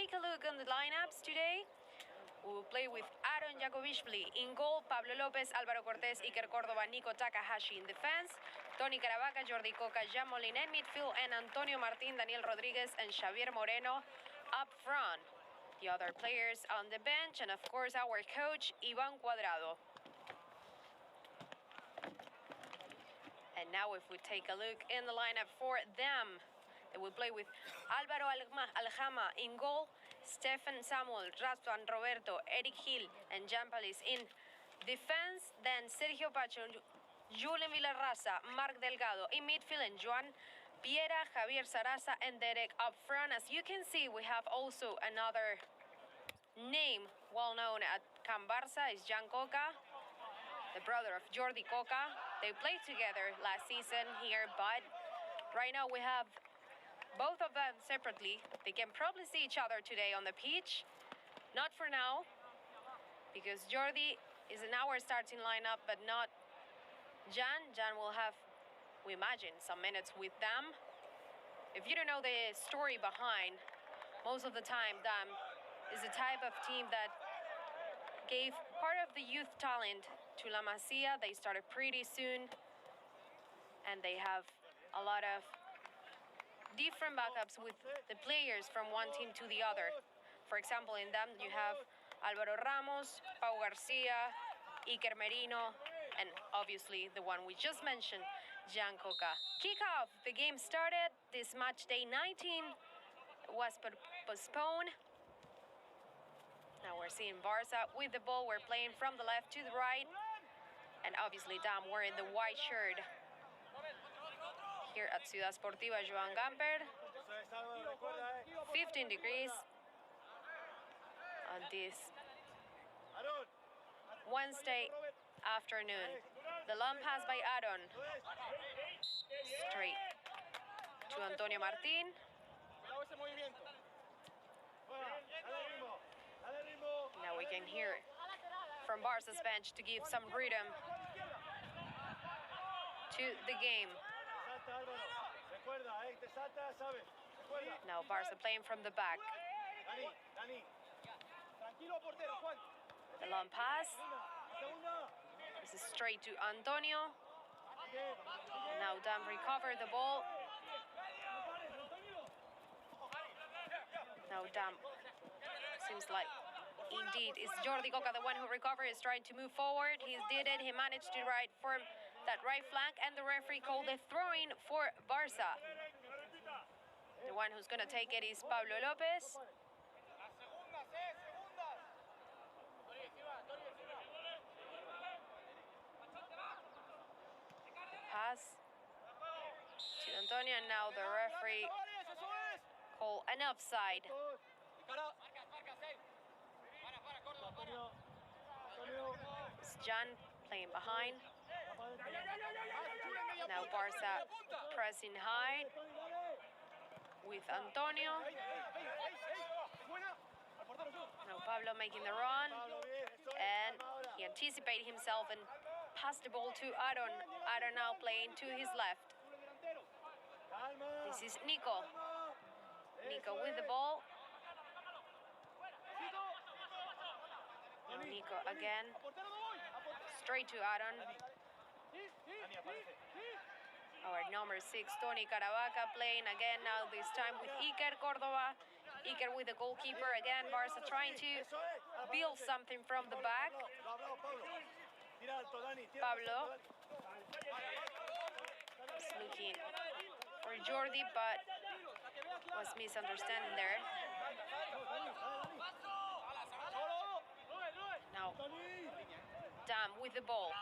take a look on the lineups today. We will play with Aaron Jakobishvili in goal, Pablo Lopez, Álvaro Cortés, Iker Córdoba, Niko, Takahashi in defense, Tony Caravaca, Jordi Coca, Jan Molin in midfield, and Antonio Martin, Daniel Rodríguez, and Xavier Moreno up front. The other players on the bench, and of course our coach, Iván Cuadrado. And now if we take a look in the lineup for them, they will play with Álvaro Aljama in goal, Stefan Samuel, Rastuan Roberto, Eric Hill, and Jan Palis in defense. Then Sergio Pacho, Julen Villarraza, Marc Delgado in midfield, and Joan Piera, Javier Sarasa, and Derek up front. As you can see, we have also another name well known at Can Barça, is Jan Coca, the brother of Jordi Coca. They played together last season here, but right now we have both of them separately. They can probably see each other today on the pitch. Not for now, because Jordi is in our starting lineup, but not Jan. Jan will have, we imagine, some minutes with Damm. If you don't know the story behind, most of the time Damm is the type of team that gave part of the youth talent to La Masia. They started pretty soon, and they have a lot of different backups with the players from one team to the other. For example, in Damm you have Álvaro Ramos, Pau Garcia, Iker Merino, and obviously the one we just mentioned, Jan Coca. Kickoff, the game started. This match day 19 was postponed. Now we're seeing Barça with the ball. We're playing from the left to the right. And obviously Damm wearing the white shirt. Here at Ciudad Sportiva Joan Gamper, 15 degrees on this Wednesday afternoon. The long pass by Aaron, straight to Antonio Martin. Now we can hear from Barça's bench to give some rhythm to the game. Now Barça playing from the back. The long pass. This is straight to Antonio. Now Damm recovered the ball. Now Damm seems like indeed it's Jordi Coca, the one who recovered, is trying to move forward. He did it. He managed to right form that right flank, and the referee called a throw-in for Barça. The one who's going to take it is Pablo Lopez. Pass to Antonio, and now the referee called an offside. It's Jan playing behind. Now Barça pressing high with Antonio. Now Pablo making the run, and he anticipated himself and passed the ball to Aaron. Aaron now playing to his left. This is Niko. Niko with the ball. Now Niko again. Straight to Aaron. Our number 6, Tony Caravaca, playing again now, this time with Iker Córdoba. Iker with the goalkeeper again. Barça trying to build something from the back. Pablo is looking for Jordi, but was misunderstanding there. Now Damm with the ball.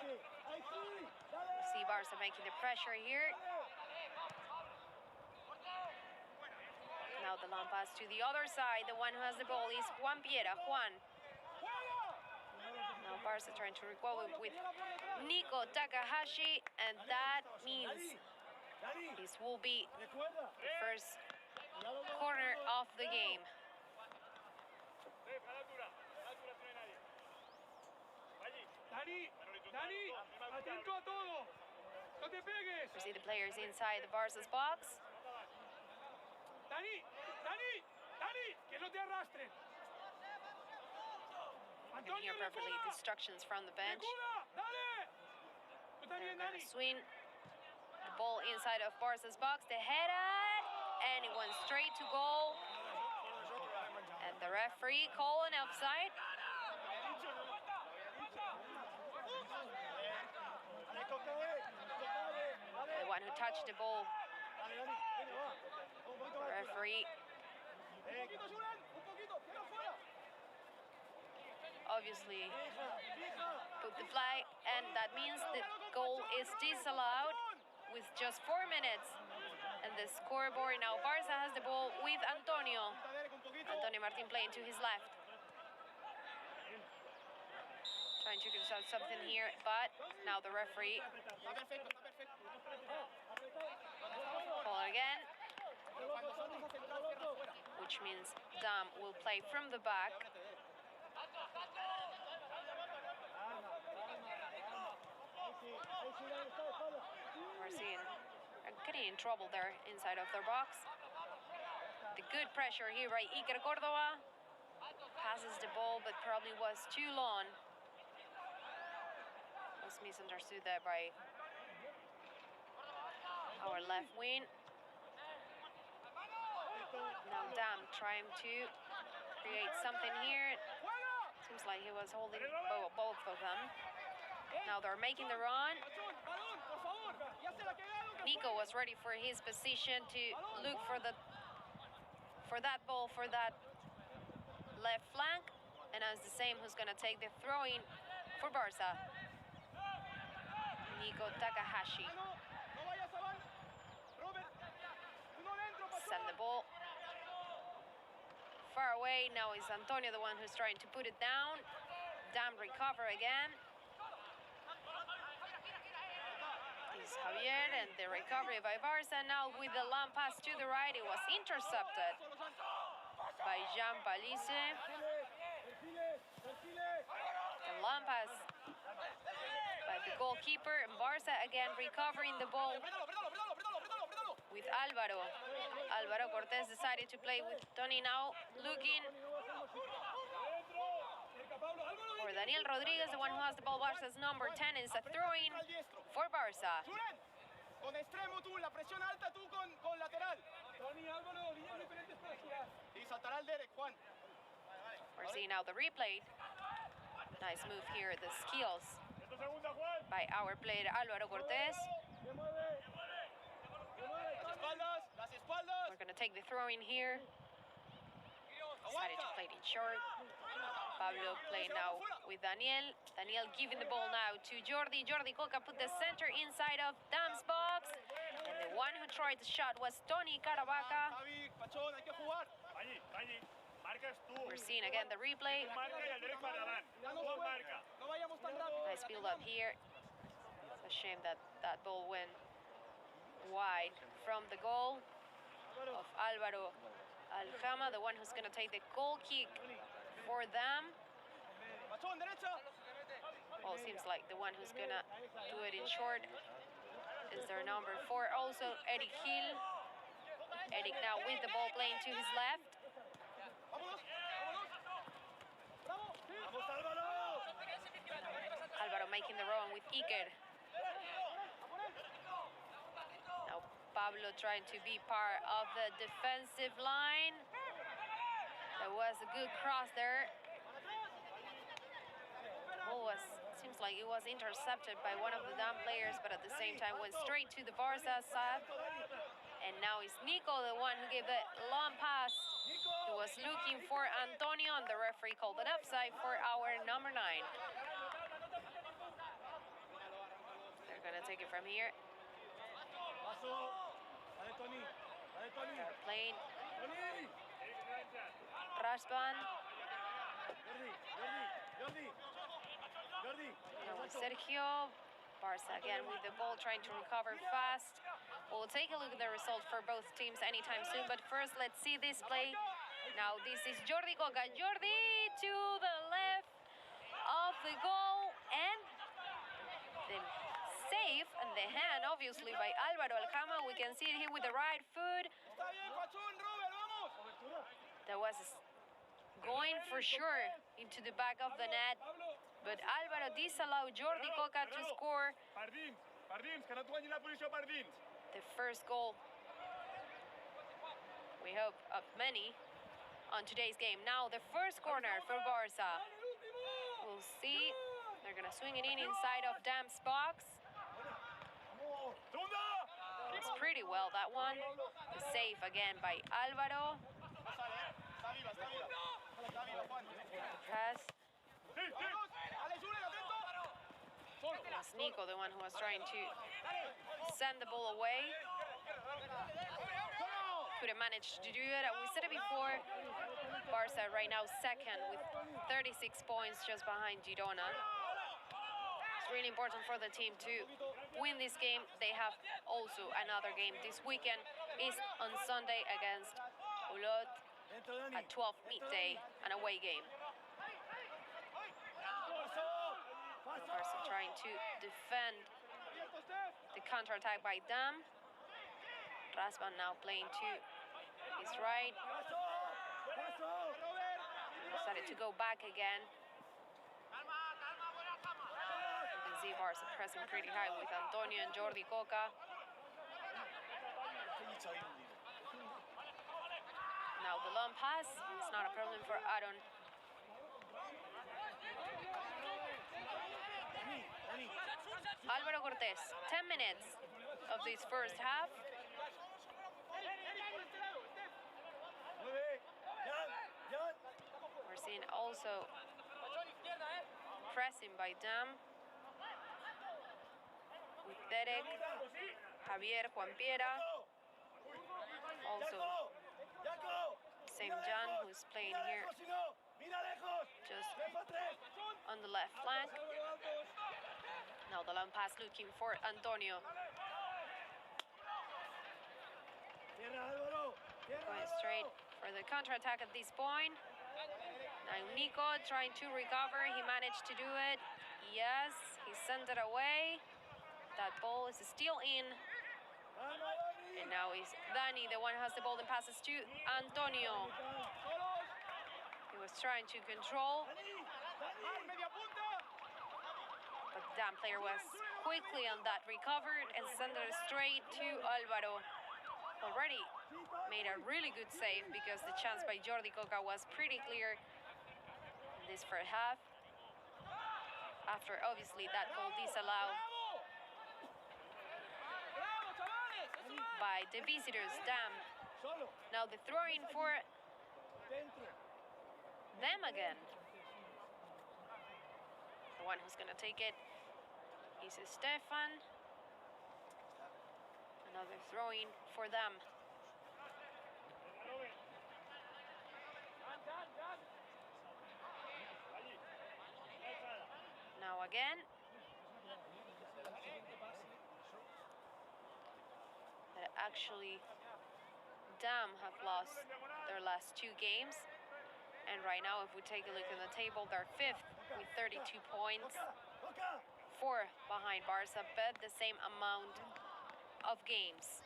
We see Barça making the pressure here. Now the long pass to the other side. The one who has the ball is Juan Piera. Juan. Now Barça trying to recover with Niko, Takahashi, and that means this will be the first corner of the game. Dani, atento a todo. No te pegues. We see the players inside the Barça's box. Dani, Dani, Dani, que no te arrastren. You can hear perfectly the instructions from the bench. Dale. Tú They're también, going Dani. to swing the ball inside of Barca's box. The header, and it went straight to goal. And the referee called an offside. The one who touched the ball. The referee obviously put the flag, and that means the goal is disallowed with just 4 minutes. And the scoreboard now, Barca has the ball with Antonio Martin playing to his left. Trying to consult something here, but now the referee call again, which means Damm will play from the back. We're seeing getting in trouble there inside of their box. The good pressure here by Iker Córdoba. Passes the ball, but probably was too long. Was misunderstood there by our left wing. Now Damm trying to create something here. Seems like he was holding both of them. Now they're making the run. Niko was ready for his position to look for that ball for that left flank, and now it's the same who's gonna take the throw-in for Barca. Takahashi. Send the ball far away. Now it's Antonio, the one who's trying to put it down. Damm recover again. It's Javier, and the recovery by Barca. Now with the long pass to the right, it was intercepted by Jean Palisse. The long pass by the goalkeeper, and Barca again recovering the ball with Álvaro. Cortés decided to play with Tony now, looking for Daniel Rodríguez, the one who has the ball. Barca's number 10 is a throw-in for Barca. Con extremo tú, la presión alta tú con lateral. Tony, Álvaro, líneas diferentes para girar. Y saltará al Derek, Juan. We're seeing now the replay. Nice move here, the skills by our player Álvaro Cortés. We're going to take the throw in here. Decided to play it in short. Pablo playing now with Daniel. Daniel giving the ball now to Jordi. Jordi Coca put the center inside of Damm's box. And the one who tried the shot was Tony Caravaca. We're seeing again the replay. Nice build up here. It's a shame that that ball went wide from the goal of Álvaro Aljama, the one who's going to take the goal kick for them. Well, it seems like the one who's going to do it in short is their number 4. Also, Eric Gil. Eric now with the ball playing to his left. Álvaro making the run with Iker. Now Pablo trying to be part of the defensive line. There was a good cross there. Ball seems like it was intercepted by one of the Damm players, but at the same time went straight to the Barca side. And now it's Niko, the one who gave the long pass. He was looking for Antonio, and the referee called it offside for our number 9. They're gonna take it from here. They're playing Rasban. Now with Sergio. Barca again with the ball, trying to recover fast. We'll take a look at the result for both teams anytime soon, but first let's see this play. Now this is Jordi Coca. Jordi to the left of the goal, and the save and the hand obviously by Álvaro Aljama. We can see it here with the right foot. That was going for sure into the back of the net, but Álvaro disallowed Jordi Coca to score the first goal, we hope, of many on today's game. Now the first corner for Barca. We'll see. They're gonna swing it in inside of Damm's box. It's pretty well, that one. The save again by Álvaro. Pass. It was Niko, the one who was trying to send the ball away. Couldn't manage to do it. We said it before. Barca right now second with 36 points, just behind Girona. It's really important for the team to win this game. They have also another game this weekend. Is on Sunday against Ulot at 12 midday, an away game. Barca trying to defend the counter-attack by Damm. Rasvan now playing to his right. Decided to go back again. You can see Barca pressing pretty high with Antonio and Jordi Coca. Now the long pass. It's not a problem for Aaron. Álvaro Cortés, 10 minutes of this first half. We're seeing also pressing by Damm with Derek, Javier, Juan Piera. Also, same Jan who's playing here just on the left flank. Now the long pass looking for Antonio. Going straight for the counter-attack at this point. Now Niko trying to recover. He managed to do it. Yes, he sent it away. That ball is still in. And now it's Dani, the one who has the ball and passes to Antonio. He was trying to control. But the Damm player was quickly on that, recovered and sent it straight to Álvaro. Already made a really good save because the chance by Jordi Coca was pretty clear in this first half. After obviously that goal disallowed by the visitors, Damm. Now the throw-in for them again. The one who's gonna take it is Stefan. Another throw-in for them. Now again. That actually Damm have lost their last two games. And right now, if we take a look at the table, they're fifth with 32 points. 4 behind Barca, but the same amount of games.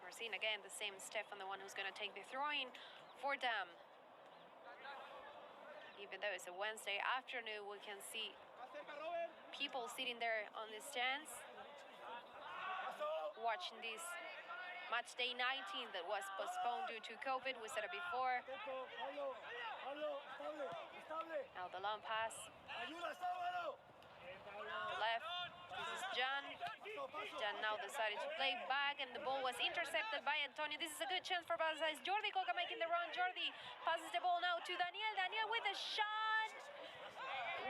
We're seeing again the same Stefan, the one who's going to take the throw-in for Damm. Even though it's a Wednesday afternoon, we can see people sitting there on the stands watching this match day 19 that was postponed due to COVID. We said it before. Now the long pass. Left. This is Jan. Jan now decided to play back, and the ball was intercepted by Antonio. This is a good chance for Barca. Jordi Coca making the run. Jordi passes the ball now to Daniel. Daniel with a shot.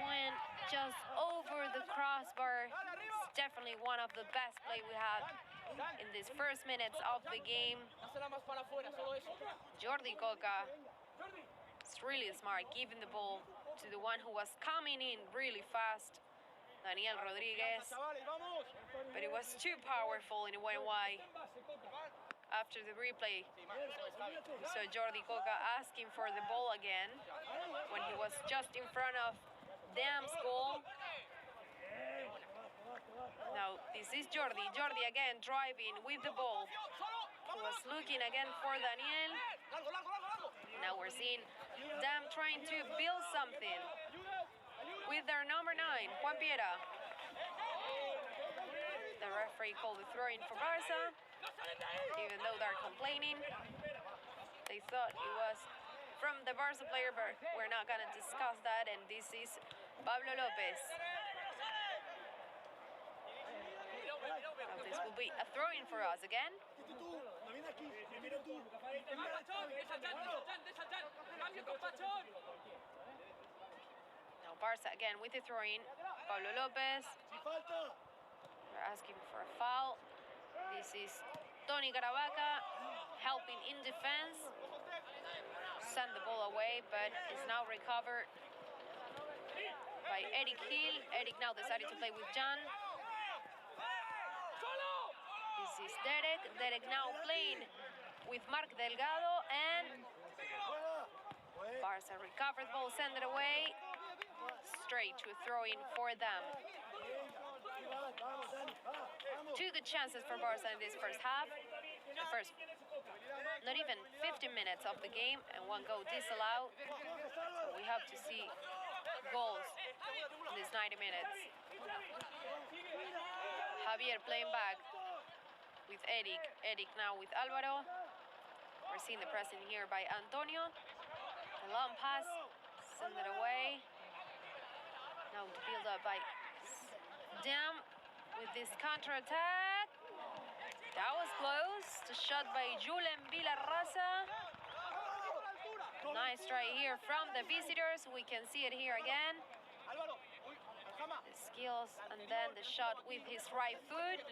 Went just over the crossbar. It's definitely one of the best play we had in these first minutes of the game. Jordi Coca is really smart, giving the ball to the one who was coming in really fast, Daniel Rodríguez. But it was too powerful and it went wide. After the replay, so Jordi Coca asking for the ball again when he was just in front of Damm's goal. Now This is Jordi. Jordi again driving with the ball. He was looking again for Daniel. Now we're seeing Damm trying to build something with their number 9, Juan Piera. The referee called the throw-in for Barca, even though they're complaining. They thought it was from the Barca player, but we're not going to discuss that. And this is Pablo Lopez. Now this will be a throw-in for us again. Now Barca again with the throw-in. Pablo Lopez. They're asking for a foul. This is Tony Caravaca helping in defense. Send the ball away, but it's now recovered by Eric Hill. Eric now decided to play with Jan. This is Derek. Derek now playing with Marc Delgado, and Barca recovered the ball, send it away. Straight to a throw-in for them. 2 good chances for Barca in this first half. The first, not even 15 minutes of the game, and 1 goal disallowed. So we hope to see goals in these 90 minutes. Javier playing back with Eric. Eric now with Álvaro. We're seeing the pressing here by Antonio. The long pass, send it away. Now to build up by Damm with this counter-attack. That was close. The shot by Julen Villarraza. Nice try here from the visitors. We can see it here again. The skills and then the shot with his right foot.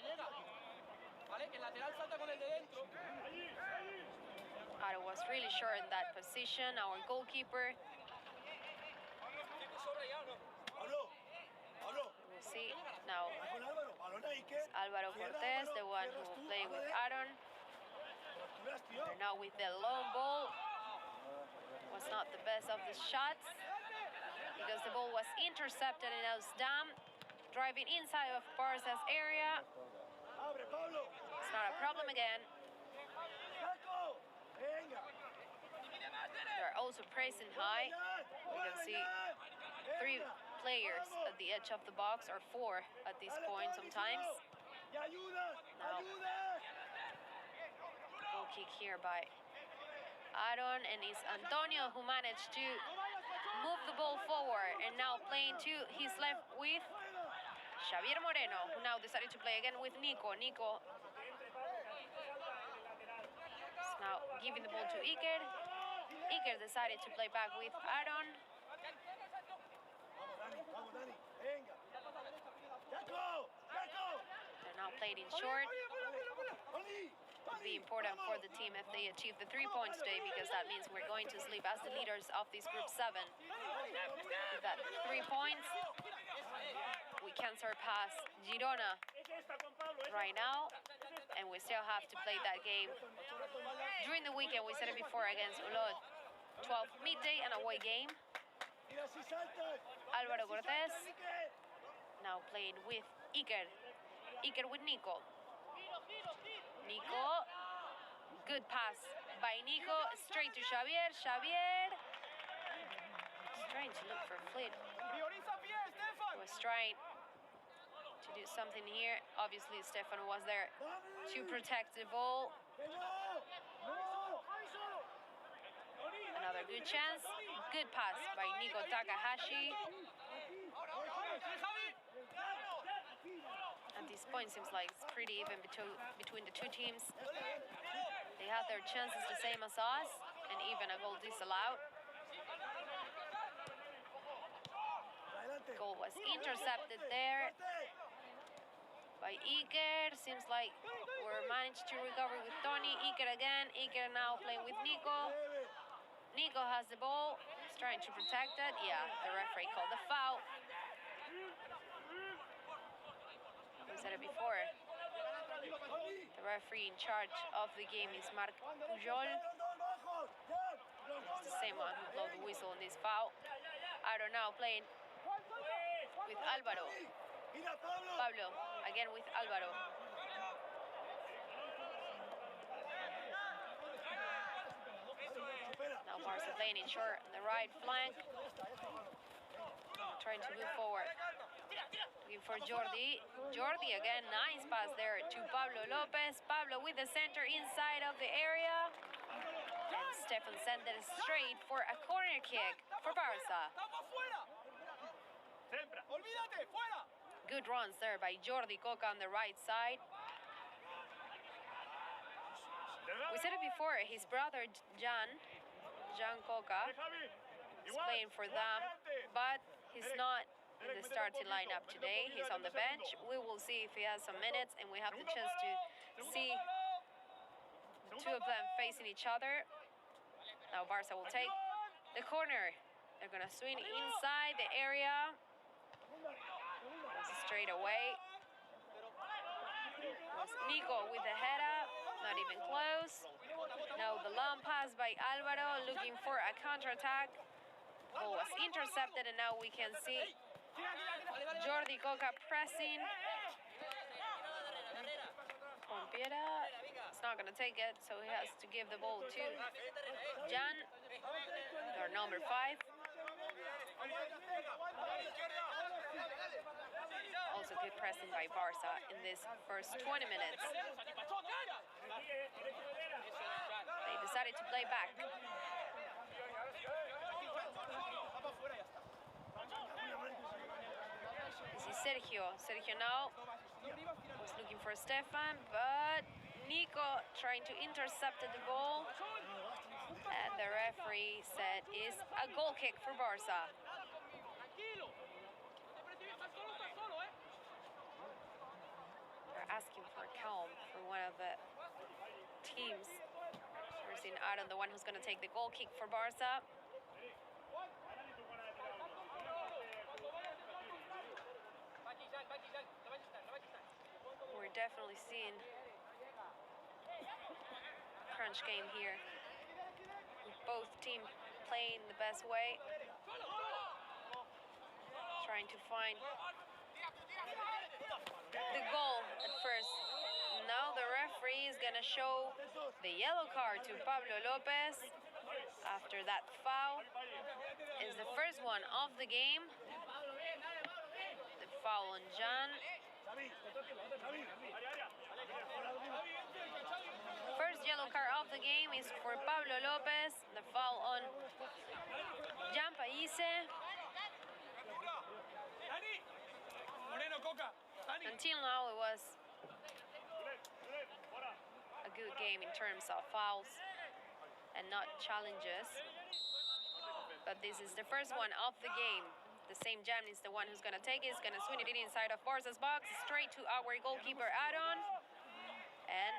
Aro was really sure in that position, our goalkeeper. We'll see now. It's Álvaro Cortés, the one who will play with Aaron. They're now with the long ball. Was not the best of the shots because the ball was intercepted, and now it's Damm driving inside of Barca's area. It's not a problem again. They're also pressing high. You can see 3 players at the edge of the box, or 4 at this point sometimes. Now, goal kick here by Aaron, and it's Antonio who managed to move the ball forward, and now playing to his left with Xavier Moreno, who now decided to play again with Niko. Niko is now giving the ball to Iker. Iker decided to play back with Aaron. They're now played in short. It'll be important for the team if they achieve the 3 points today, because that means we're going to sleep as the leaders of this group 7. With that 3 points, we can surpass Girona right now, and we still have to play that game during the weekend. We said it before, against Olot. 12 midday and away game. Álvaro Cortés now playing with Iker. Iker with Niko. Niko, good pass by Niko, straight to Xavier. Xavier is trying to look for Fleet. Was trying to do something here. Obviously, Stefan was there to protect the ball. Another good chance. Good pass by Niko Takahashi. At this point, seems like it's pretty even between the 2 teams. They had their chances the same as us, and even a goal disallowed. Goal was intercepted there by Iker. Seems like we're managed to recover with Tony. Iker again. Iker now playing with Niko. Niko has the ball. He's trying to protect it. Yeah, the referee called the foul. I said it before. The referee in charge of the game is Marc Pujol. It's the same one who blew the whistle on this foul. Aaron now playing with Álvaro. Pablo, again with Álvaro. Now Barca playing in short on the right flank. Trying to move forward. Looking for Jordi. Jordi again, nice pass there to Pablo Lopez. Pablo with the center inside of the area. And Stefan sent it straight for a corner kick for Barca. Good runs there by Jordi Coca on the right side. We said it before, his brother Jan Coca is playing for them, but he's not in the starting lineup today. He's on the bench. We will see if he has some minutes, and we have the chance to see the two of them facing each other. Now Barca will take the corner. They're gonna swing inside the area. Straight away. Niko with the head up, not even close. Now the long pass by Álvaro, looking for a counterattack. Ball was intercepted, and now we can see Jordi Coca pressing. Pompiera is not going to take it, so he has to give the ball to Jan, our number 5. Also good pressing by Barca in this first 20 minutes. They decided to play back. This is Sergio. Sergio now was looking for Stefan, but Niko trying to intercept the ball. And the referee said it's a goal kick for Barca. They're asking for calm for one of the teams. We're seeing Aaron, the one who's going to take the goal kick for Barca. We're definitely seeing crunch game here. Both teams playing the best way, trying to find the goal at first. Now the referee is gonna show the yellow card to Pablo Lopez after that foul. Is the first one of the game. The foul on Jan. First yellow card of the game is for Pablo Lopez. The foul on Jan Paise. Until now it was a good game in terms of fouls and not challenges. But this is the first one of the game. The same Jan is the one who's going to take it. He's going to swing it in inside of Barca's box, straight to our goalkeeper, Aaron. And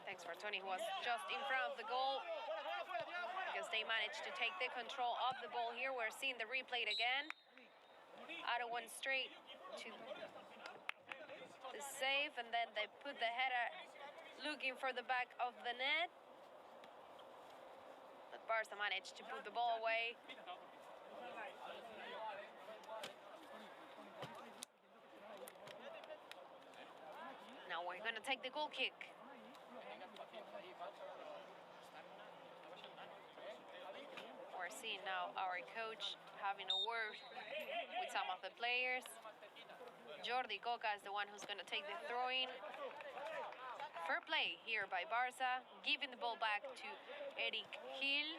thanks for Tony, who was just in front of the goal, because they managed to take the control of the ball here. We're seeing the replay again. Aaron went straight to the save, and then they put the header looking for the back of the net. But Barca managed to put the ball away. Now we're going to take the goal kick. We're seeing now our coach having a word with some of the players. Jordi Coca is the one who's going to take the throw-in. Fair play here by Barca, giving the ball back to Eric Gil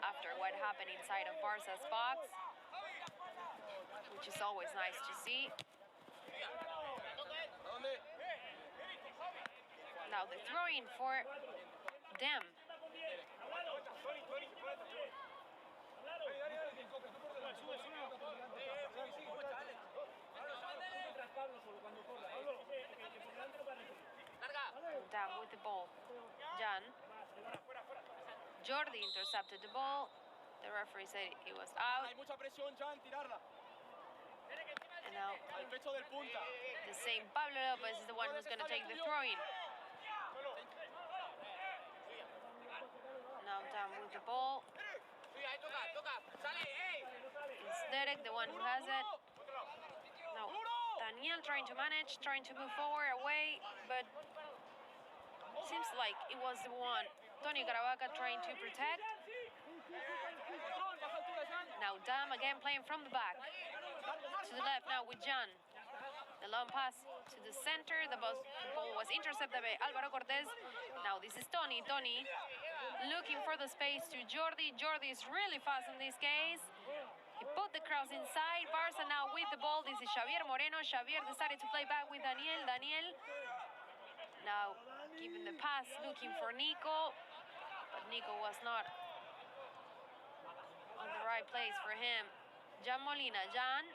after what happened inside of Barca's box, which is always nice to see. Now the throw-in for Damm. Damm with the ball. Jan. Jordi intercepted the ball. The referee said it was out. And now the same Pablo Lopez is the one who's going to take the throw-in. Now Damm with the ball. It's Derek, the one who has it. Daniel trying to manage, trying to move forward, away, but seems like it was the one. Tony Caravaca trying to protect. Now Damm again playing from the back. To the left now with Jan. The long pass to the center. The ball was intercepted by Álvaro Cortés. Now this is Tony. Tony looking for the space to Jordi. Jordi is really fast in this case. He put the cross inside. Barca now with the ball. This is Xavier Moreno. Xavier decided to play back with Daniel. Daniel now giving the pass, looking for Niko. But Niko was not on the right place for him. Jan Molina. Jan.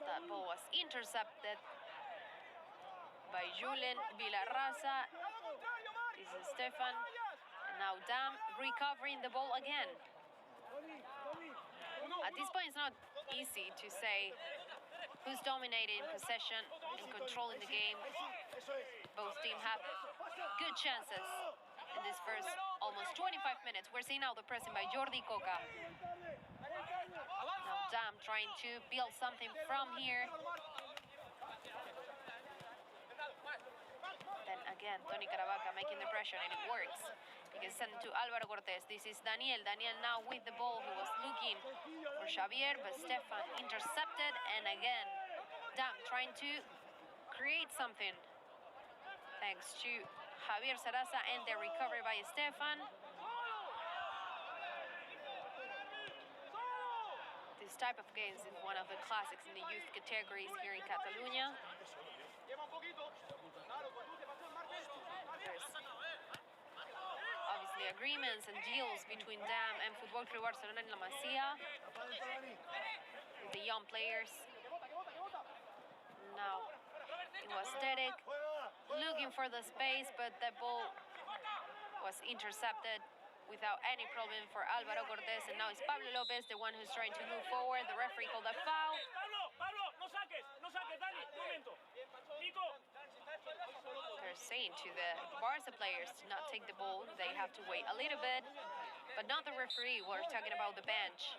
That ball was intercepted by Julen Villarraza. This is Stefan. And now Damm recovering the ball again. At this point, it's not easy to say who's dominating possession and controlling the game. Both teams have good chances in this first almost 25 minutes. We're seeing now the pressing by Jordi Coca. Now Damm trying to build something from here. Then again, Tony Caravaca making the pressure, and it works. He can send it to Álvaro Cortés. This is Daniel. Daniel now with the ball. He was looking for Xavier, but Stefan intercepted. And again, Damm trying to create something. Thanks to Javier Sarasa and the recovery by Stefan. This type of games is one of the classics in the youth categories here in Catalonia. There's obviously agreements and deals between Damm and Football Club Barcelona and La Masia with the young players. Now it was Derek looking for the space, but the ball was intercepted without any problem for Álvaro Cortés, and now it's Pablo Lopez, the one who's trying to move forward. The referee called a foul. They're saying to the Barca players to not take the ball. They have to wait a little bit, but not the referee. We're talking about the bench.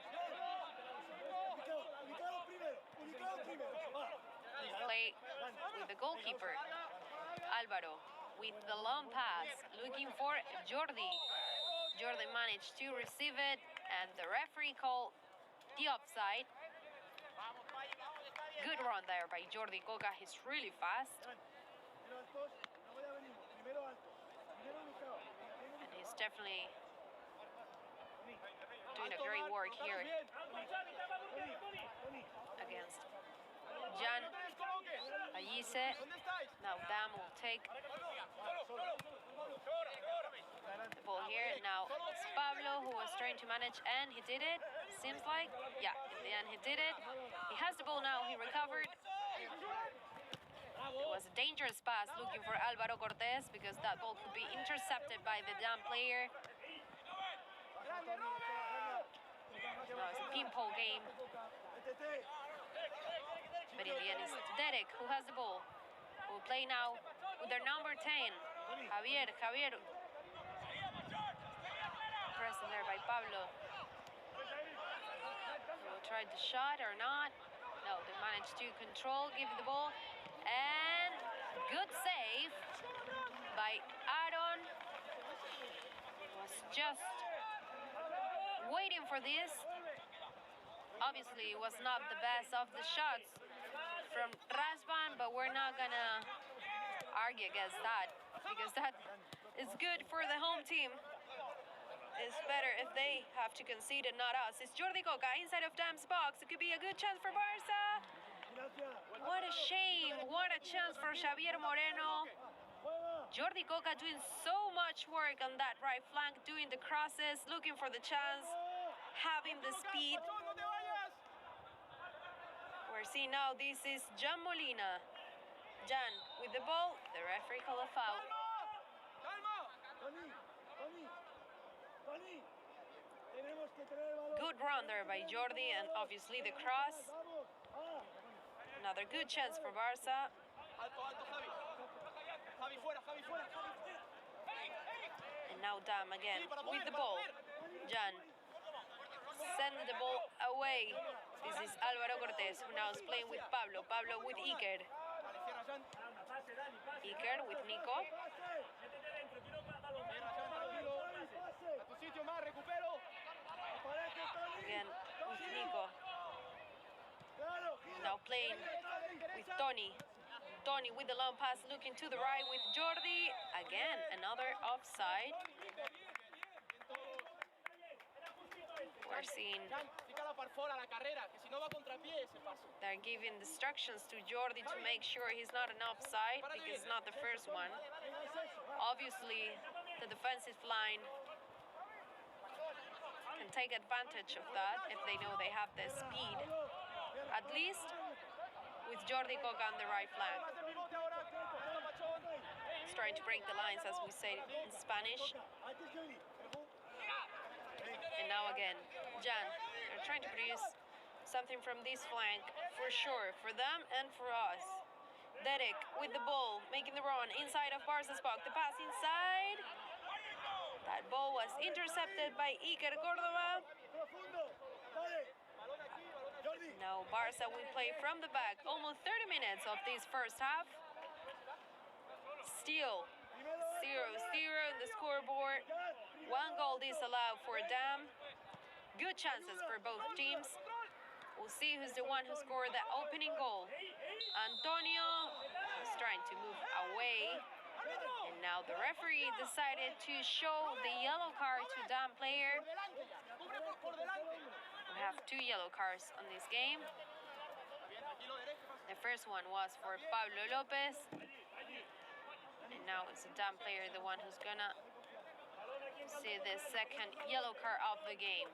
Play with the goalkeeper, Álvaro, with the long pass, looking for Jordi. Jordi managed to receive it, and the referee called the offside. Good run there by Jordi Coca. He's really fast. And he's definitely doing a great work here against Jan Ayise. Now Damm will take the ball here. Now it's Pablo who was trying to manage, and he did it. Seems like, yeah, in the end he did it. He has the ball now. He recovered. It was a dangerous pass looking for Álvaro Cortés because that ball could be intercepted by the Damm player. Now it's a pinball game. But in the end, it's Derek who has the ball. Who will play now with their number 10, Javier. Pressing there by Pablo. Will try the shot or not? No, they managed to control, give the ball. And good save by Aaron. Was just waiting for this. Obviously, it was not the best of the shots from Rasban, but we're not gonna argue against that because that is good for the home team. It's better if they have to concede and not us. It's Jordi Coca inside of Damm's box. It could be a good chance for Barca. What a shame. What a chance for Xavier Moreno. Jordi Coca doing so much work on that right flank, doing the crosses, looking for the chance, having the speed. We're seeing now this is Jan Molina. Jan with the ball. The referee called a foul. Good run there by Jordi, and obviously the cross. Another good chance for Barca. And now Damm again with the ball. Jan send the ball away This is Álvaro Cortés, who now is playing with Pablo. Pablo with Iker. Iker with Niko. Again with Niko. Now playing with Tony. Tony with the long pass, looking to the right with Jordi. Again, another offside. We're seeing they're giving instructions to Jordi to make sure he's not an offside, because it's not the first one. Obviously, the defensive line can take advantage of that if they know they have the speed. At least with Jordi Coca on the right flank. He's trying to break the lines, as we say in Spanish. And now again, Jan, they're trying to produce something from this flank, for sure, for them and for us. Derek with the ball, making the run inside of Barca's box. The pass inside. That ball was intercepted by Iker Córdoba. Now Barca will play from the back. Almost 30 minutes of this first half. Still 0-0 in the scoreboard. One goal disallowed for Damm. Good chances for both teams. We'll see who's the one who scored the opening goal. Antonio was trying to move away. And now the referee decided to show the yellow card to Damm player. We have 2 yellow cards on this game. The first one was for Pablo Lopez. And now it's a Damm player, the one who's gonna see the second yellow card of the game.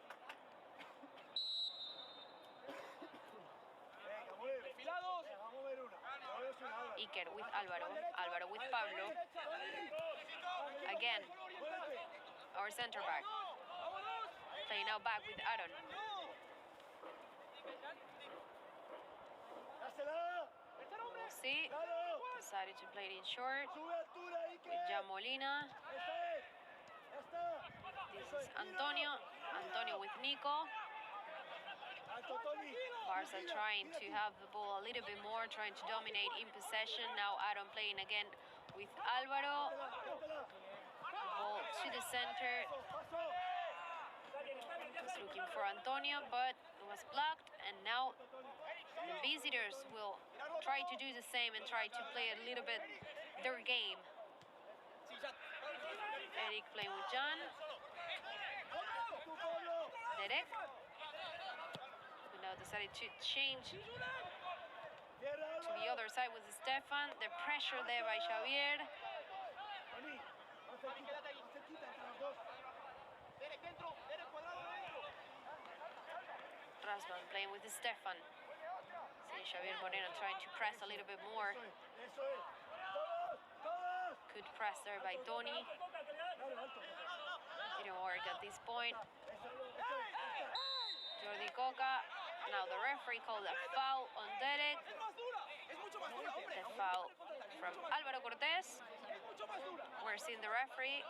Iker with Álvaro. Álvaro with Pablo. Again, our center back. Playing now back with Aaron. We'll see. Decided to play it in short with Jan Molina. This is Antonio. Antonio with Niko. Barca trying to have the ball a little bit more, trying to dominate in possession. Now Aaron playing again with Álvaro. Ball to the center. Was looking for Antonio, but it was blocked. And now the visitors will try to do the same and try to play a little bit their game. Eric playing with Jan. Derek. Now decided to change to the other side with Stefan. The pressure there by Xavier. Rasman playing with Stefan. See Xavier Moreno trying to press a little bit more. Good press there by Tony. Didn't work at this point. Jordi Coca. Now the referee called a foul on Derek. The foul from Álvaro Cortés. We're seeing the referee.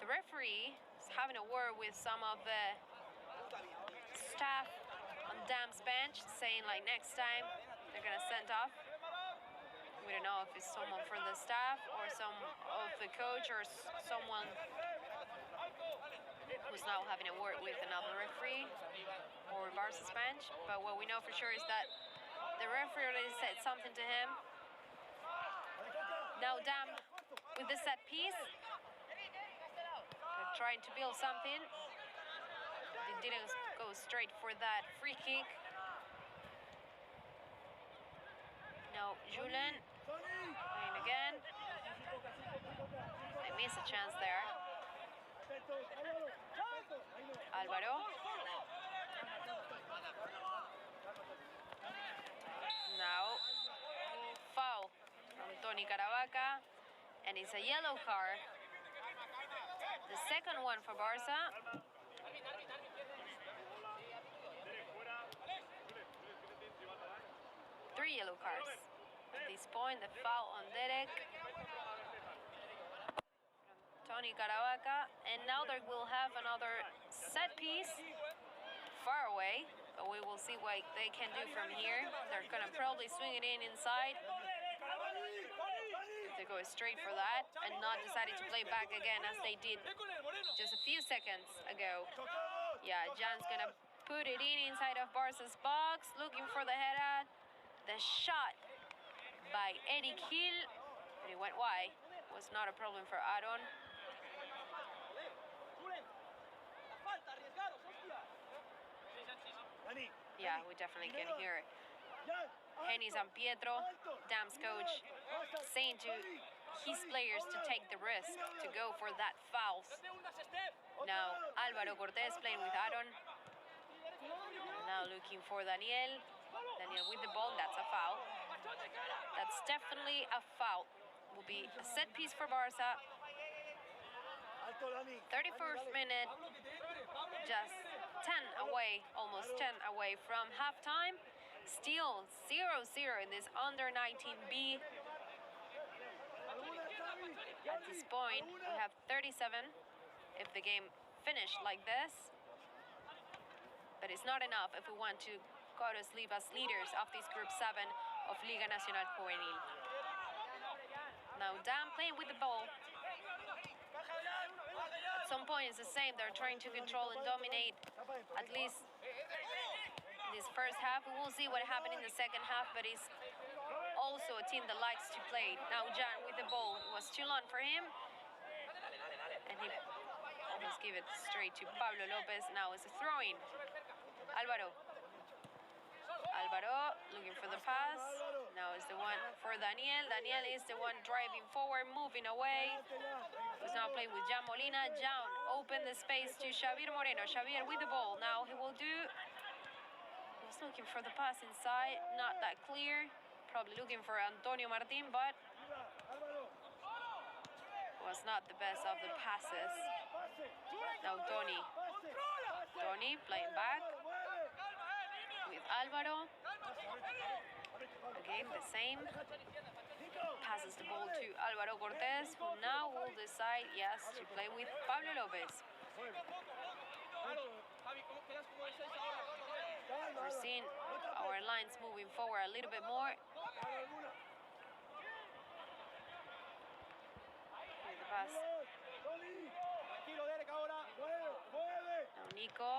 The referee is having a word with some of the staff on Damm's bench, saying like next time they're gonna send off. We don't know if it's someone from the staff or some of the coach or someone who's now having a word with another referee or Barca's bench. But what we know for sure is that the referee already said something to him. Now Damm with the set piece. They're trying to build something. They didn't go straight for that free kick. Now Julen playing again. They miss a chance there. Álvaro. Now foul from Tony Caravaca, and it's a yellow card. The second one for Barca. 3 yellow cards. At this point, the foul on Derek. Tony Caravaca, and now they will have another set piece. Far away, but we will see what they can do from here. They're gonna probably swing it in inside. They go straight for that and not decided to play back again as they did just a few seconds ago. Yeah, Jan's gonna put it in inside of Barca's box, looking for the header. The shot by Iker, but it went wide. Was not a problem for Aaron. Yeah, we definitely can hear it. Henny San Pietro, Damm's coach, saying to his players to take the risk, to go for that foul. Now, Álvaro Cortés playing with Aaron. Now looking for Daniel. Daniel with the ball, that's a foul. That's definitely a foul. Will be a set piece for Barca. 31st minute, just 10 away, almost 10 away from halftime. Still 0-0 in this under 19B. At this point, we have 37 if the game finished like this. But it's not enough if we want to go to sleep as leaders of this Group 7 of Liga Nacional Juvenil. Now Damm playing with the ball. At some point it's the same. They're trying to control and dominate at least this first half. We will see what happened in the second half, but it's also a team that likes to play. Now Jan with the ball. It was too long for him. And he almost gave it straight to Pablo Lopez. Now it's a throw-in. Álvaro. Álvaro looking for the pass. Now is the one for Daniel. Daniel is the one driving forward, moving away. He's now playing with Jan Molina. Jan open the space to Xavier Moreno. Xavier with the ball. Now he will do... He's looking for the pass inside. Not that clear. Probably looking for Antonio Martin, but... was not the best of the passes. Now Tony. Tony playing back with Álvaro. Again, the same. Passes the ball to Álvaro Cortés, who now will decide, yes, to play with Pablo Lopez. We're seeing our lines moving forward a little bit more. The pass. Now Niko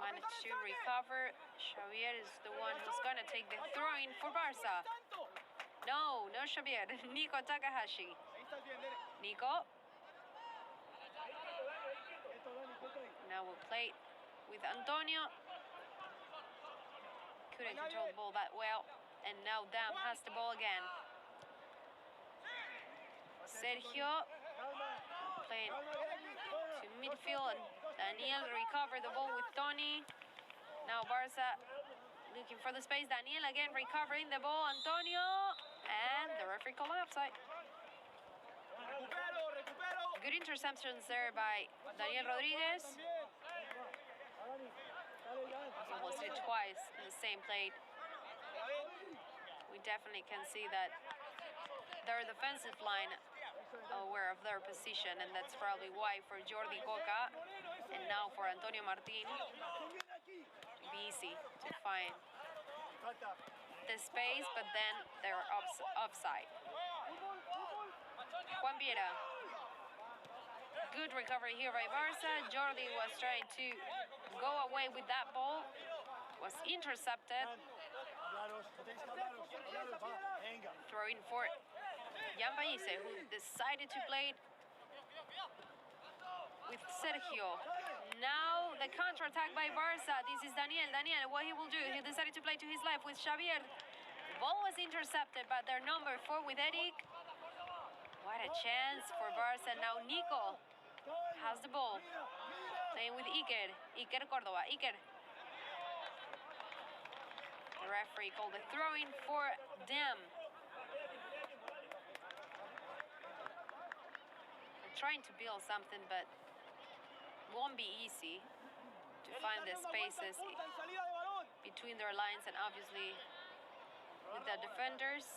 managed to recover. Xavier is the one who's going to take the throw-in for Barca. No Xavier. Niko Takahashi. Niko. Now we'll play with Antonio. Couldn't control the ball that well. And now Damm has the ball again. Sergio playing to midfield, and Daniel recover the ball with Tony. Now Barca looking for the space. Daniel again recovering the ball. Antonio, and the referee called an offside. Good interceptions there by Daniel Rodríguez. He almost did twice in the same play. We definitely can see that their defensive line aware of their position, and that's probably why for Jordi Coca and now for Antonio Martin to be easy to find the space, but then they're offside. Juan Piera. Good recovery here by Barca. Jordi was trying to go away with that ball. Was intercepted. Throwing for Jan Pallise, who decided to play it with Sergio. Now the counter-attack by Barca. This is Daniel. Daniel, what he will do? He decided to play to his left with Xavier. The ball was intercepted by their number 4 with Eric. What a chance for Barca. Now Niko has the ball. Playing with Iker. Iker Córdoba. Iker. The referee called a throw-in for Damm. They're trying to build something, but won't be easy to find the spaces between their lines and obviously with the defenders.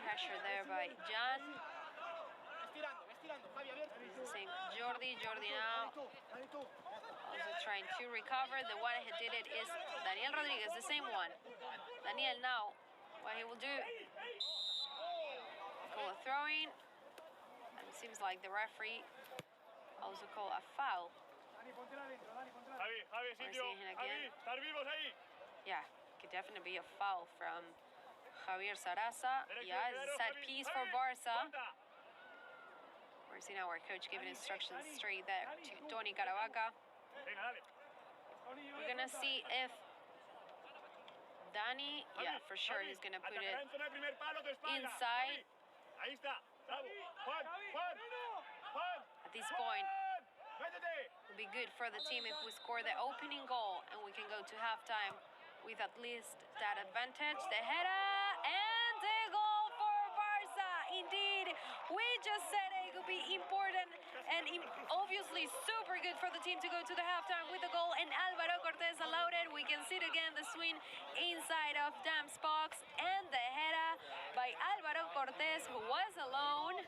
Pressure there by Jan. Jordi. Jordi now also trying to recover. The one who did it is Daniel Rodríguez, the same one. Daniel now, what he will do? Call a throwing. And it seems like the referee also call a foul. Javi, sitio. Javi, estar vivos ahí. Yeah, could definitely be a foul from Javier Sarasa. Yeah, it's a set piece for Barça. We're seeing our coach giving instructions straight there to Tony Caravaca. We're gonna see if Dani, yeah, for sure he's gonna put it inside. At this point, it would be good for the team if we score the opening goal and we can go to halftime with at least that advantage. The header and the goal for Barça. Indeed, we just said it could be important and obviously super good for the team to go to the halftime with the goal, and Álvaro Cortés allowed it. We can see it again, the swing inside of Damm's box, and the header by Álvaro Cortés, who was alone.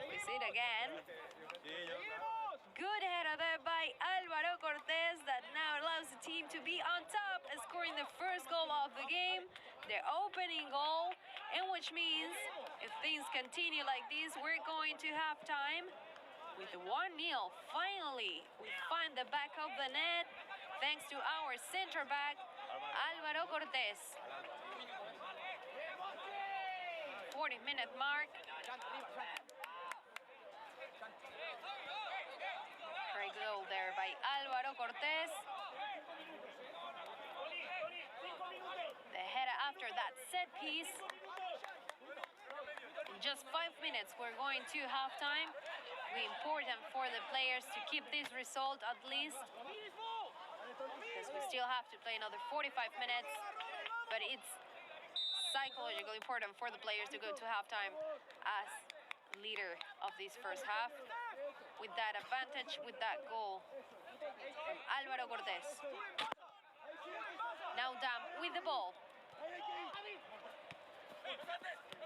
We see it again. Good header there by Álvaro Cortés that now allows the team to be on top, scoring the first goal of the game, the opening goal, and which means if things continue like this, we're going to halftime with 1-0. Finally, we find the back of the net thanks to our center back, Álvaro Cortés. 40-minute mark. Great goal there by Álvaro Cortés. The header after that set piece. In just 5 minutes, we're going to halftime. It's important for the players to keep this result at least, because we still have to play another 45 minutes. But it's psychologically important for the players to go to halftime as leader of this first half with that advantage, with that goal from Álvaro Cortés. Now Damm with the ball.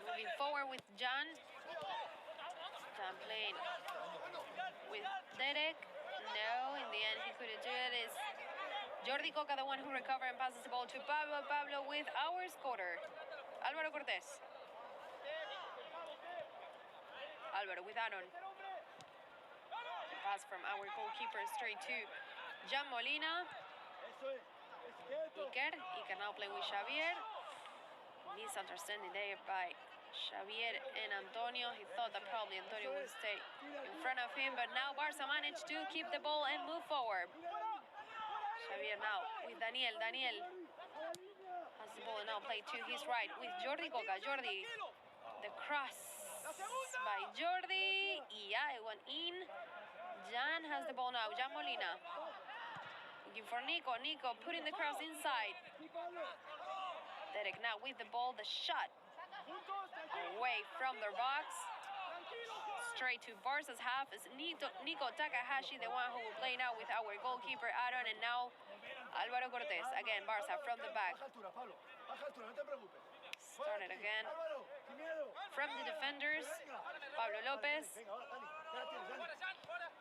Moving forward with Jan. Damm playing with Derek. No, in the end he couldn't do it. It's Jordi Coca, the one who recovered and passes the ball to Pablo. Pablo with our scorer, Álvaro Cortés. Álvaro with Aaron. The pass from our goalkeeper straight to Jan Molina. Iker now playing with Xavier. Misunderstanding there by Xavier and Antonio. He thought that probably Antonio would stay in front of him, but now Barça managed to keep the ball and move forward. Xavier now with Daniel. Daniel has the ball and now play to his right with Jordi Coca. Jordi, the cross by Jordi. Yeah, it went in. Jan has the ball now. Jan Molina looking for Niko. Niko putting the cross inside. Derek now with the ball. The shot away from their box. Straight to Barca's half is Niko Takahashi, the one who will play now with our goalkeeper Aaron, and now Álvaro Cortés. Again, Barça from the back. Started again from the defenders. Pablo Lopez.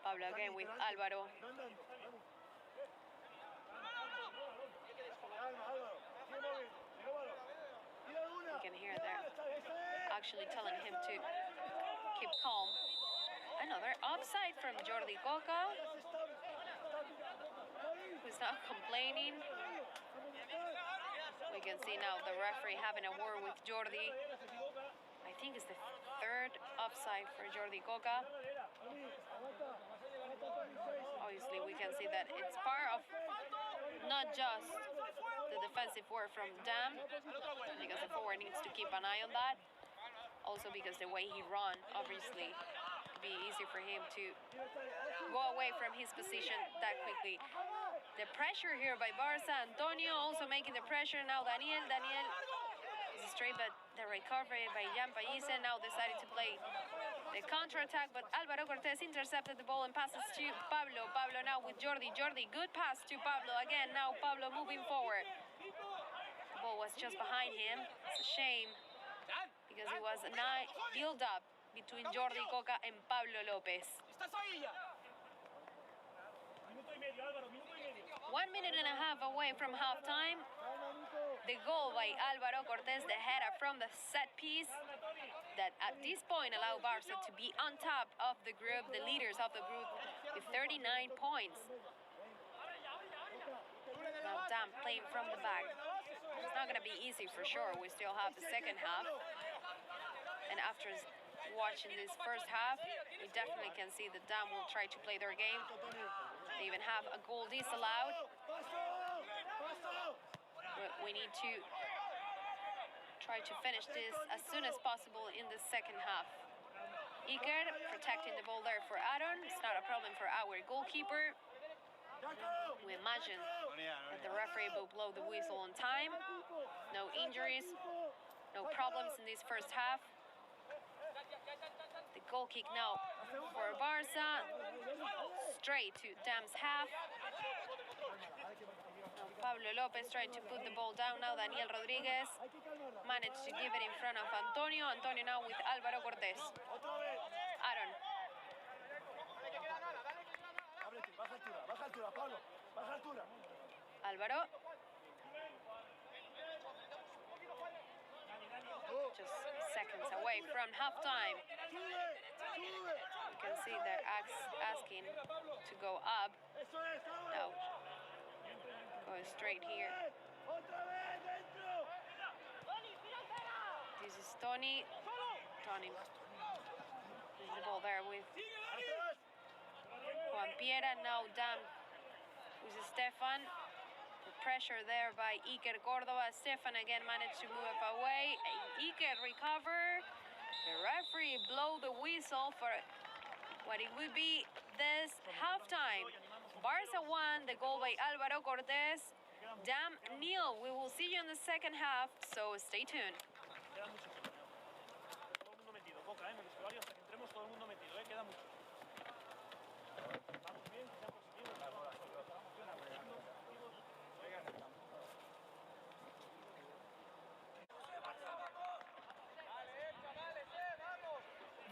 Pablo again with Álvaro. You can hear they're actually telling him to keep calm. Another offside from Jordi Coca, who's not complaining. We can see now the referee having a word with Jordi. I think it's the third offside for Jordi Coca. Obviously, we can see that it's part of not just the defensive work from Damm, because the forward needs to keep an eye on that. Also because the way he ran, obviously, it'd be easy for him to go away from his position that quickly. The pressure here by Barça. Antonio also making the pressure. Now Daniel is straight, but the recovery by Jan Pallise now decided to play the counter-attack, but Álvaro Cortés intercepted the ball and passes to Pablo. Pablo now with Jordi. Jordi, good pass to Pablo. Again, now Pablo moving forward. The ball was just behind him. It's a shame, because it was a nice build-up between Jordi Coca and Pablo Lopez. 1 minute and a half away from halftime. The goal by Álvaro Cortés, the header from the set piece, that at this point allowed Barça to be on top of the group, the leaders of the group, with 39 points. Now Damm playing from the back. It's not going to be easy for sure. We still have the second half. And after watching this first half, we definitely can see that Damm will try to play their game. They even have a goal disallowed. We need to try to finish this as soon as possible in the second half. Iker protecting the ball there for Aaron. It's not a problem for our goalkeeper. We imagine that the referee will blow the whistle on time. No injuries, no problems in this first half. The goal kick now for Barça. Straight to Damm's half. Pablo Lopez trying to put the ball down now. Daniel Rodríguez managed to give it in front of Antonio. Antonio now with Álvaro Cortés. Aaron. Álvaro. Just seconds away from halftime. You can see they're asking to go up. No. Going straight here. This is Tony. Tony. There's the ball there with Juan Piera. Now Damm with Stefan. The pressure there by Iker Córdoba. Stefan again managed to move away. Iker recover. The referee blow the whistle for what it would be this halftime. Barça won, the goal by Álvaro Cortés. Damm nil. We will see you in the second half, so stay tuned.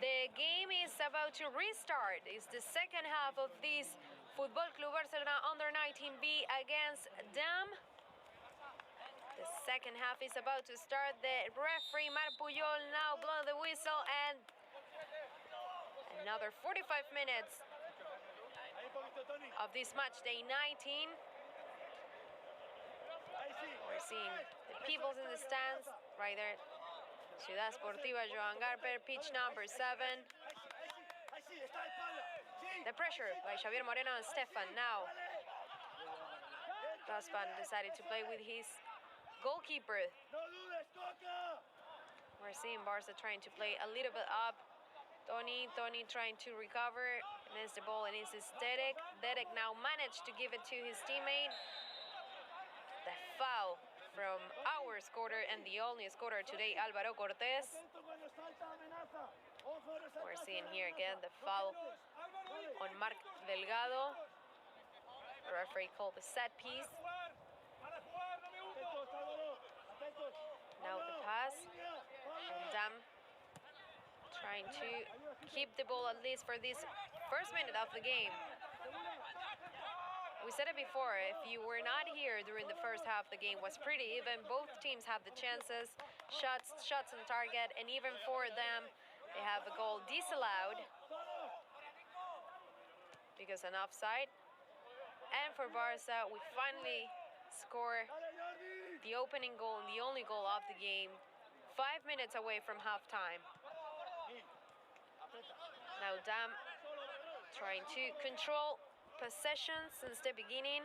The game is about to restart. It's the second half of this Football Club Barcelona under 19B against Damm. The second half is about to start. The referee Marc Puyol now blow the whistle, and another 45 minutes of this match day 19. We're seeing the peoples in the stands right there. Ciudad Sportiva Joan Garper, pitch number 7. The pressure by Xavier Moreno and Stefan now. Raspan decided to play with his goalkeeper. We're seeing Barca trying to play a little bit up. Tony trying to recover. Missed the ball, and it's Derek. Derek now managed to give it to his teammate. The foul from our scorer and the only scorer today, Álvaro Cortés. We're seeing here again the foul on Marc Delgado. The referee called the set piece. Now the pass. And Damm trying to keep the ball at least for this first minute of the game. We said it before, if you were not here during the first half, the game was pretty even. Both teams have the chances, shots on target, and even for them, they have a goal disallowed because an offside. And for Barca, we finally score the opening goal and the only goal of the game, 5 minutes away from halftime. Now Damm trying to control possession since the beginning.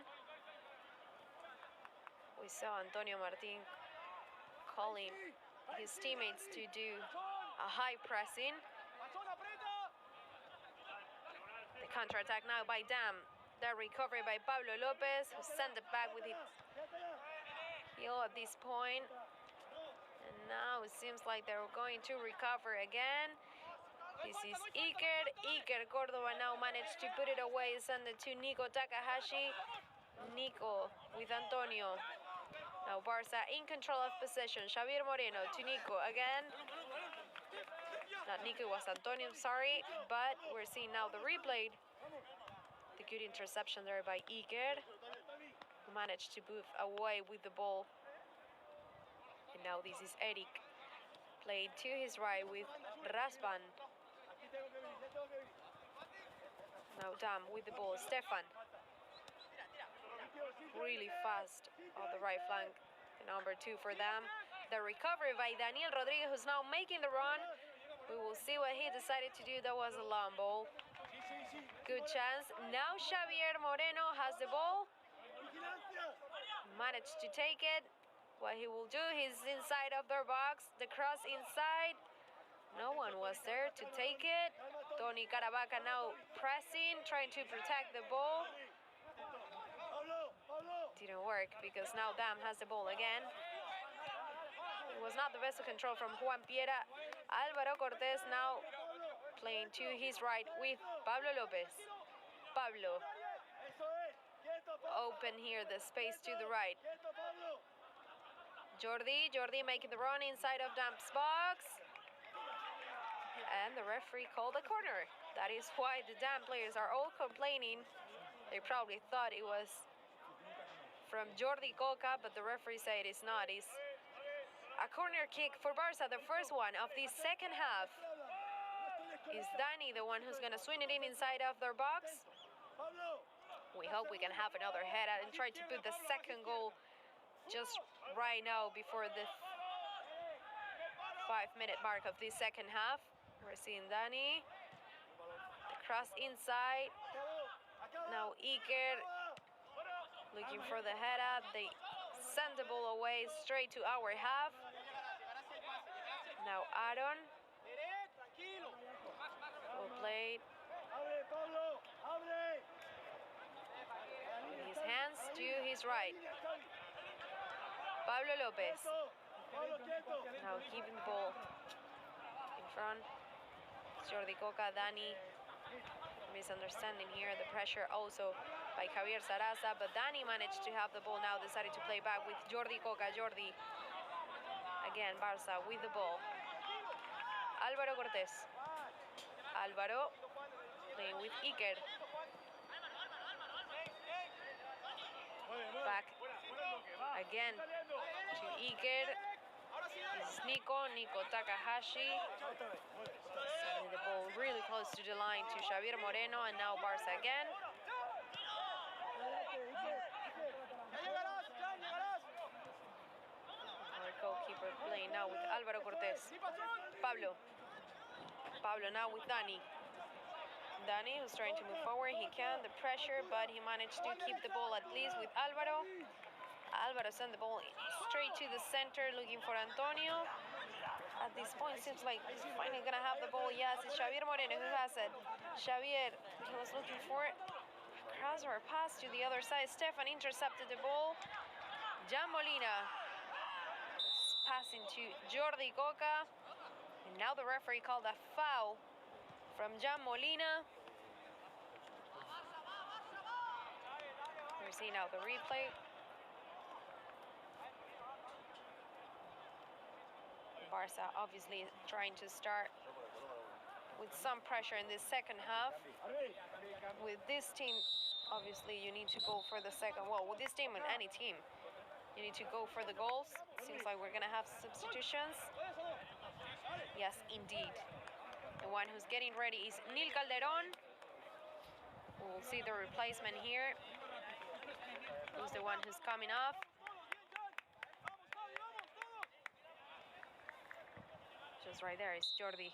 We saw Antonio Martin calling his teammates to do a high pressing. The counter-attack now by Damm. The recovery by Pablo Lopez, who sent it back with his heel at this point. And now it seems like they're going to recover again. This is Iker. Iker Córdoba now managed to put it away, send it to Niko Takahashi. Niko with Antonio. Now Barca in control of possession. Xavier Moreno to Niko again. Not Niko, it was Antonio, sorry. But we're seeing now the replay. The good interception there by Iker, who managed to move away with the ball. And now this is Eric, played to his right with Razvan. Now Damm with the ball, Stefan. Really fast on the right flank, number 2 for them. The recovery by Daniel Rodríguez, who's now making the run. We will see what he decided to do. That was a long ball. Good chance. Now Xavier Moreno has the ball. Managed to take it. What he will do, he's inside of their box. The cross inside. No one was there to take it. Tony Caravaca now pressing, trying to protect the ball. Didn't work because now Damm has the ball again. It was not the best of control from Juan Piera. Álvaro Cortés now playing to his right with Pablo Lopez. Pablo. Open here, the space to the right. Jordi making the run inside of Damm's box. And the referee called a corner. That is why the Damm players are all complaining. They probably thought it was from Jordi Coca, but the referee said it's not. It's a corner kick for Barca, the first one of the second half. Is Dani the one who's going to swing it inside of their box? We hope we can have another head and try to put the second goal just right now before the 5-minute mark of the second half. We're seeing Dani. The cross inside. Now Iker looking for the head up. They send the ball away straight to our half. Now Aaron. Well played. With his hands to his right. Pablo Lopez. Now keeping the ball in front. Jordi Coca, Dani. Misunderstanding here. The pressure also by Javier Sarasa, but Dani managed to have the ball now. Decided to play back with Jordi Coca. Jordi. Again, Barca with the ball. Álvaro Cortés. Álvaro playing with Iker. Back again to Iker. This is Niko Takahashi. Sending the ball really close to the line to Xavier Moreno, and now Barca again. Our goalkeeper playing now with Álvaro Cortés. Pablo now with Dani. Dani, who's trying to move forward. He can, the pressure, but he managed to keep the ball at least with Álvaro. Álvaro sent the ball straight to the center, looking for Antonio. At this point, seems like he's finally gonna have the ball. Yes, it's Xavier Moreno who has it. Xavier, he was looking for it. Cross or pass to the other side. Stefan intercepted the ball. Jan Molina passing to Jordi Coca. And now the referee called a foul from Jan Molina. We're seeing now the replay. Barca obviously trying to start with some pressure in this second half. With this team, obviously you need to go for the second. Well, with this team and any team, you need to go for the goals. Seems like we're gonna have substitutions. Yes, indeed. The one who's getting ready is Nil Calderón. We'll see the replacement here. Who's the one who's coming off? Just right there is Jordi.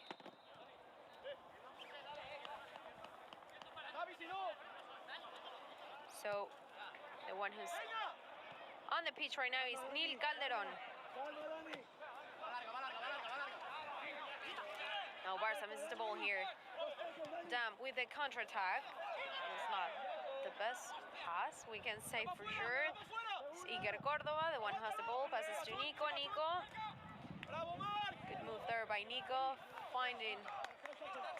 So the one who's on the pitch right now is Nil Calderón. Now Barca misses the ball here. Damm with the counter-attack. It's not the best pass, we can say for sure. It's Iker Córdoba, the one who has the ball, passes to Niko. Good move there by Niko, finding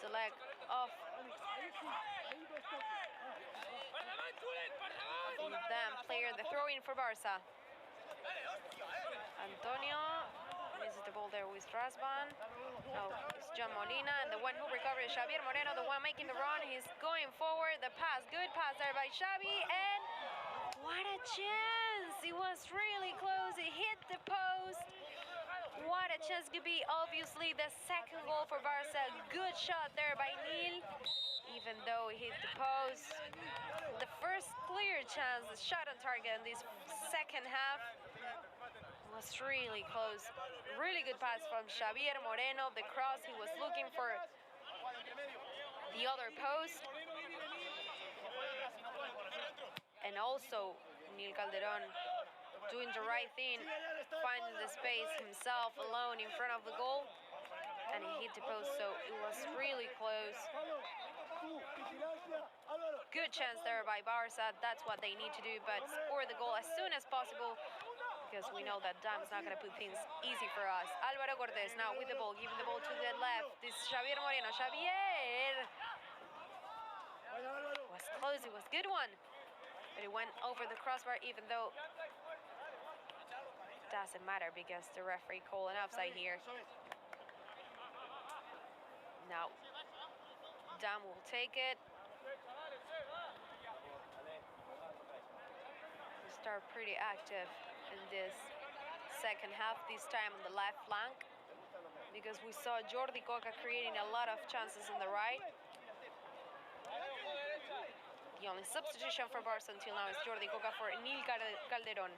the leg of the Damm player. The throw-in for Barca. Antonio misses the ball there with Razvan. Now it's Jan Molina, and the one who recovered is Xavier Moreno, the one making the run. He's going forward. the pass. Good pass there by Xavi, and what a chance! It was really close. It hit the post. What a chance could be. Obviously, the second goal for Barca. Good shot there by Nil, even though it hit the post. The first clear chance, the shot on target in this second half was really close. Really good pass from Xavier Moreno. The cross, he was looking for the other post. And also, Nil Calderón doing the right thing, finding the space himself alone in front of the goal. And he hit the post, so it was really close. Good chance there by Barca. That's what they need to do, but score the goal as soon as possible, because we know that Damm's not going to put things easy for us. Álvaro Cortés now with the ball, giving the ball to the left. This is Xavier Moreno. Xavier! It was close, it was a good one. But it went over the crossbar, even though it doesn't matter because the referee called an offside here. Now, Damm will take it. We start pretty active in this second half, this time on the left flank, because we saw Jordi Coca creating a lot of chances on the right. The only substitution for Barca until now is Jordi Coca for Nil Calderón.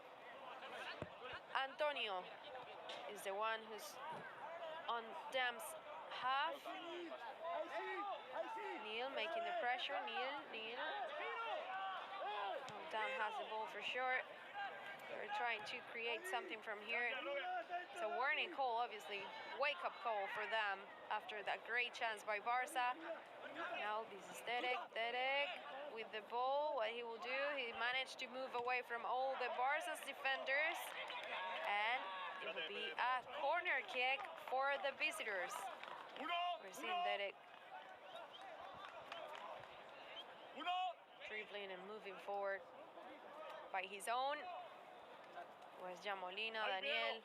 Antonio is the one who's on Damm's half. Nil making the pressure. Nil. Oh, Damm has the ball for sure. They're trying to create something from here. It's a warning call, obviously. Wake-up call for them after that great chance by Barca. Now this is Derek with the ball. What he will do, he managed to move away from all the Barca's defenders, and it will be a corner kick for the visitors. We're seeing Derek dribbling and moving forward by his own. Was Molina, Daniel.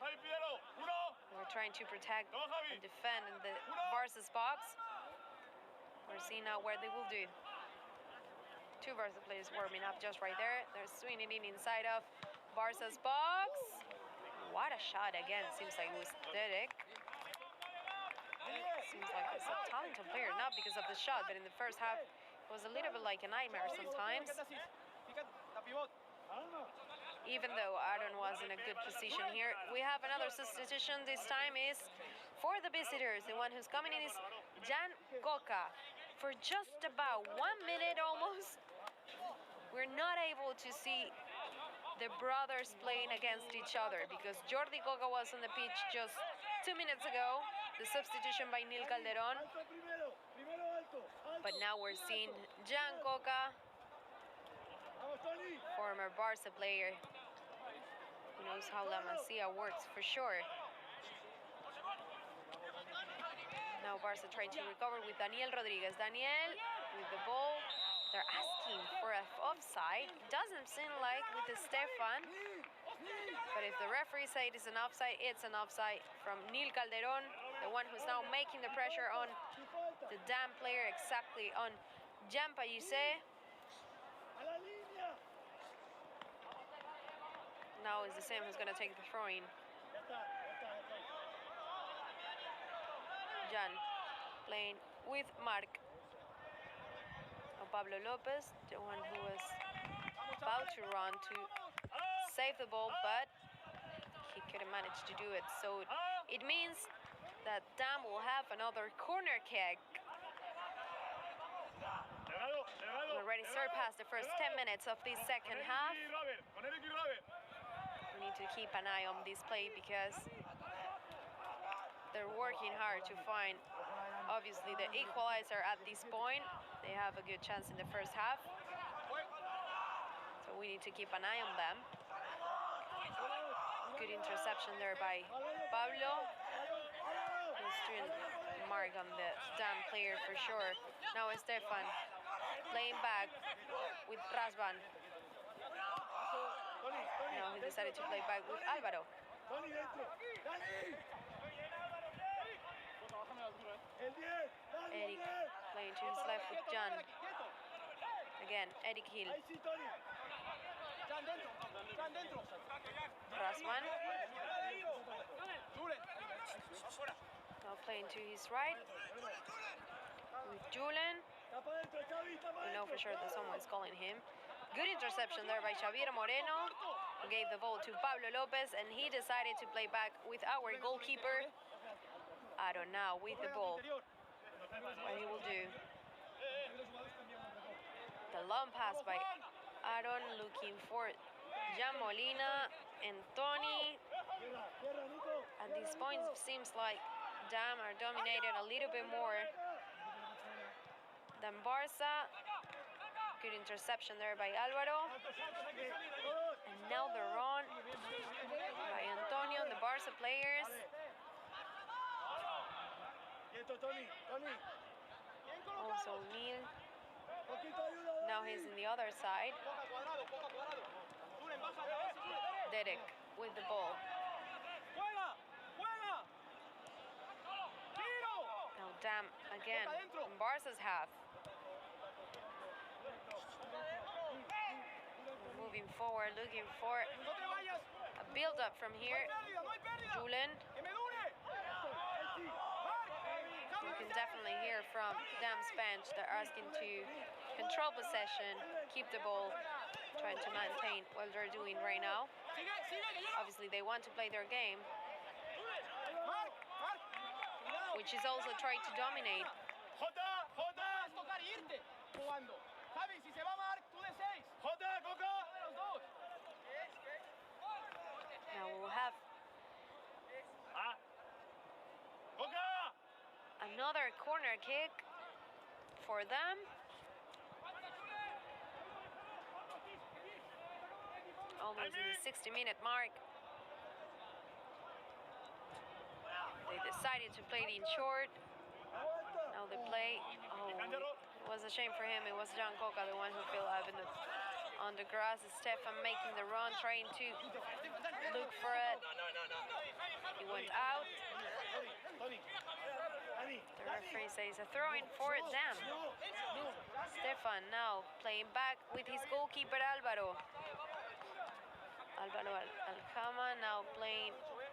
We're trying to protect and defend in the Barca's box. We're seeing now where they will do. Two Barca players warming up just right there. They're swinging in inside of Barca's box. What a shot again. Seems like it was Derek. Seems like it's a talented player, not because of the shot, but in the first half it was a little bit like a nightmare sometimes. Even though Aaron was in a good position here. We have another substitution. This time is for the visitors. The one who's coming in is Jan Coca. For just about 1 minute almost, we're not able to see the brothers playing against each other because Jordi Coca was on the pitch just 2 minutes ago. The substitution by Nil Calderón. But now we're seeing Jan Coca, former Barca player, who knows how La Masia works for sure. Now Barca trying to recover with Daniel Rodríguez. Daniel with the ball. They're asking for an offside. Doesn't seem like with the Stefan. But if the referee said it's an offside from Nil Calderón, the one who's now making the pressure on the Damm player, exactly on Jan Payuse. Now it's the same who's going to take the throw-in. Jan playing with Marc. Pablo Lopez, the one who was about to run to save the ball, but he couldn't manage to do it. So it means that Damm will have another corner kick. We already surpassed the first 10 minutes of this second half. We need to keep an eye on this play because they're working hard to find, obviously, the equalizer at this point. They have a good chance in the first half. So we need to keep an eye on them. Good interception there by Pablo. Who's doing mark on the Damm player for sure. Now Stefan playing back with Razvan. Now he decided to play back with Álvaro. Eric playing to his left with Jan. again. Eric Hill. Ahí sí, Tony. Jan dentro. Jan dentro. Rasman. Julen. Now playing to his right. With Julen. Tapa dentro, Xavi, tapa We know for dentro. sure that someone's calling him. Good interception there by Xavier Moreno, who gave the ball to Pablo Lopez, and he decided to play back with our goalkeeper, Aaron, now with the ball. What he will do. The long pass by Aaron, looking for Jan Molina and Tony. Cierra, Niko. At this point, it seems like Damm are dominated a little bit more than Barca. Good interception there by Álvaro. And now the run by Antonio, the Barca players. Quieto, Tony. Tony. Also Neil. Poquito ayuda. Now he's in the other side. Poca cuadrado, poca cuadrado. Julen, vas allá, vas, Julen. Derek with the ball. Juega, juega. Tiro. Now Damm again in Barca's half. Moving forward, looking for No te vayas. a build-up from here. Pérdida, no hay pérdida. Julen. Que me dure. You can definitely hear from Damm's bench. They're asking to control possession, keep the ball, trying to maintain what they're doing right now. Sigue, sigue, que yo. Obviously, they want to play their game, Marc, Marc. Cuidado. which is also trying to dominate. Jota, Jota. Puedes tocar y irte jugando. Xavi, si se va Marc, tú de 6. Jota, Coca. De los dos. Now we'll have Coca. another corner kick for them. Almost in the 60-minute mark. They decided to play it in short. Now they play. Oh, it was a shame for him. It was Jan Coca, the one who fell out on the grass. Stefan making the run, trying to look for it. He went out. The referee says a throw-in for them. Stefan now playing back with his goalkeeper Álvaro. Álvaro Aljama now playing with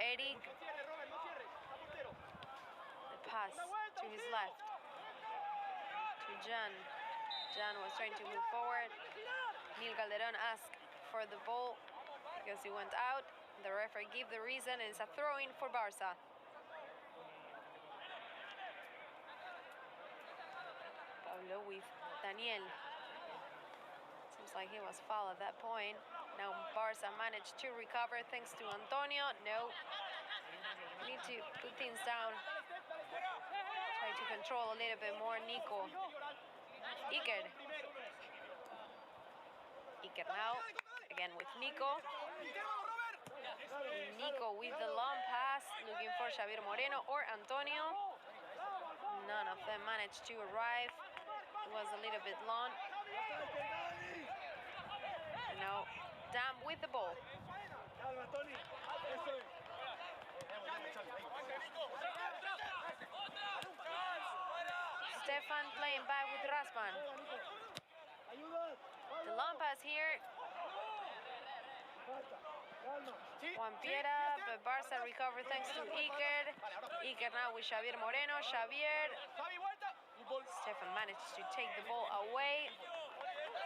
Eric. The pass to his left to Jan. Jan was trying to move forward. Neil Calderó asked for the ball because he went out. The referee gave the reason, and it's a throw-in for Barca. Pablo with Daniel. Seems like he was fouled at that point. Now Barca managed to recover thanks to Antonio. No. Need to put things down. Try to control a little bit more. Niko. Iker. Iker now. Again with Niko. Niko with the long pass. Looking for Xavier Moreno or Antonio. None of them managed to arrive. It was a little bit long. Now Damm with the ball. Stefan playing back with Rasman. The long pass here. Juan Piera, but Barca recovered thanks to Iker. Iker now with Xavier Moreno. Xavier. Stefan managed to take the ball away.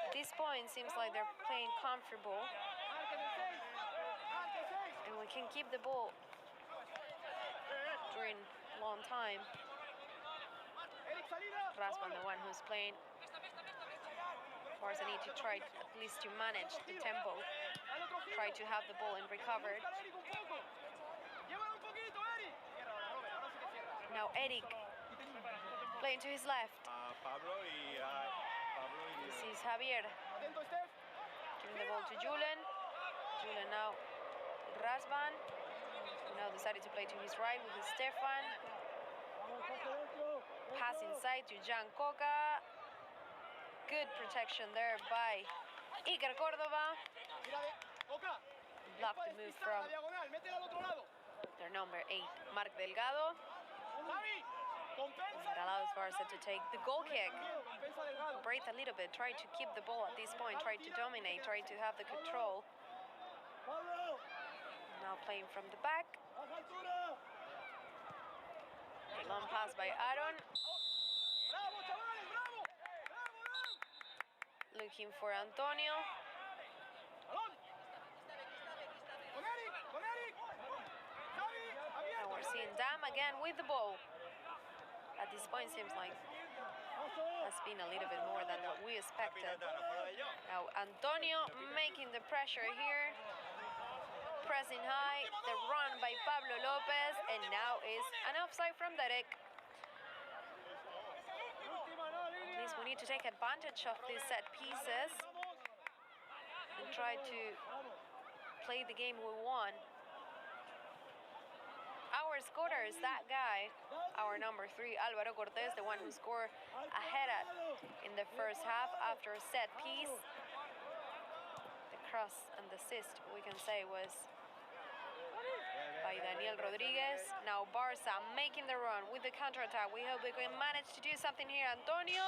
At this point, seems like they're playing comfortable. And we can keep the ball during a long time. Rasman, the one who's playing. Barca need to try at least to manage the tempo. Try to have the ball and recover it. Now Eric playing to his left. This is Javier. Giving the ball to Julen. Julen now with Rasman. Now decided to play to his right with Stefan. Pass inside to Jan Coca. Good protection there by Iker Córdoba. Blocked the move from their number 8, Marc Delgado. That allows Barca to take the goal kick. Breathe a little bit, try to keep the ball at this point, try to dominate, try to have the control. Now playing from the back. A long pass by Aaron. Looking for Antonio. And we're seeing Damm again with the ball. At this point, seems like has been a little bit more than what we expected. Now Antonio making the pressure here. Pressing high. The run by Pablo Lopez. And now is an offside from Derek. At least we need to take advantage of these set pieces and try to play the game we want. Our scorer is that guy, our number 3, Álvaro Cortés, the one who scored ahead in the first half after a set piece. The cross and the assist, we can say, was by Rodríguez. Now Barca making the run with the counterattack. We hope we can manage to do something here. Antonio,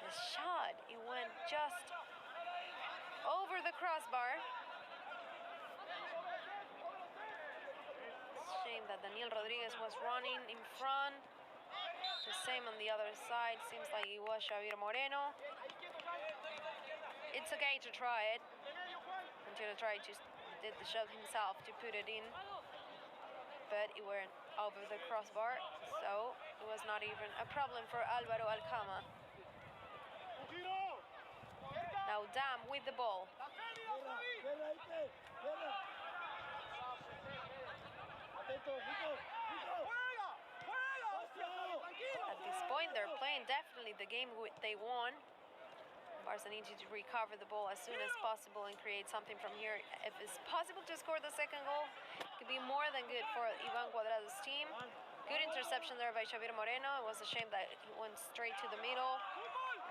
the shot, it went just over the crossbar. Shame that Rodríguez was running in front. The same on the other side. Seems like it was Xavi Moreno. It's okay to try it. Until I did the shot himself to put it in. But it went over the crossbar. So it was not even a problem for Álvaro Alcama. Now Damm with the ball. At this point, they're playing definitely the game they won. Barca needs to recover the ball as soon as possible and create something from here. If it's possible to score the second goal, it could be more than good for Iván Cuadrado's team. Good interception there by Xavi Moreno. It was a shame that he went straight to the middle.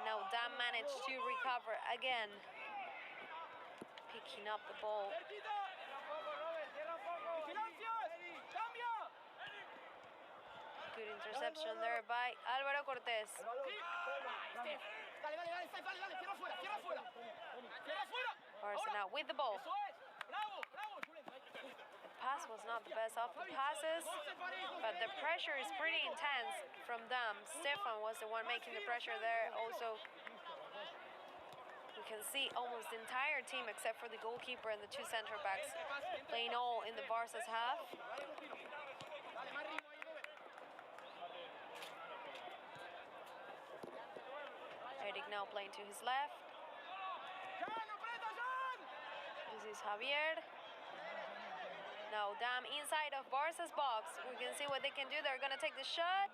Now Damm managed to recover again. Picking up the ball. Good interception there by Álvaro Cortés. Barca now with the ball. The pass was not the best of the passes, but the pressure is pretty intense from Damm. Stefan was the one making the pressure there. Also, you can see almost the entire team except for the goalkeeper and the 2 center backs playing all in the Barca's half. Now playing to his left. This is Javier. Now Damm inside of Barca's box. We can see what they can do. They're going to take the shot,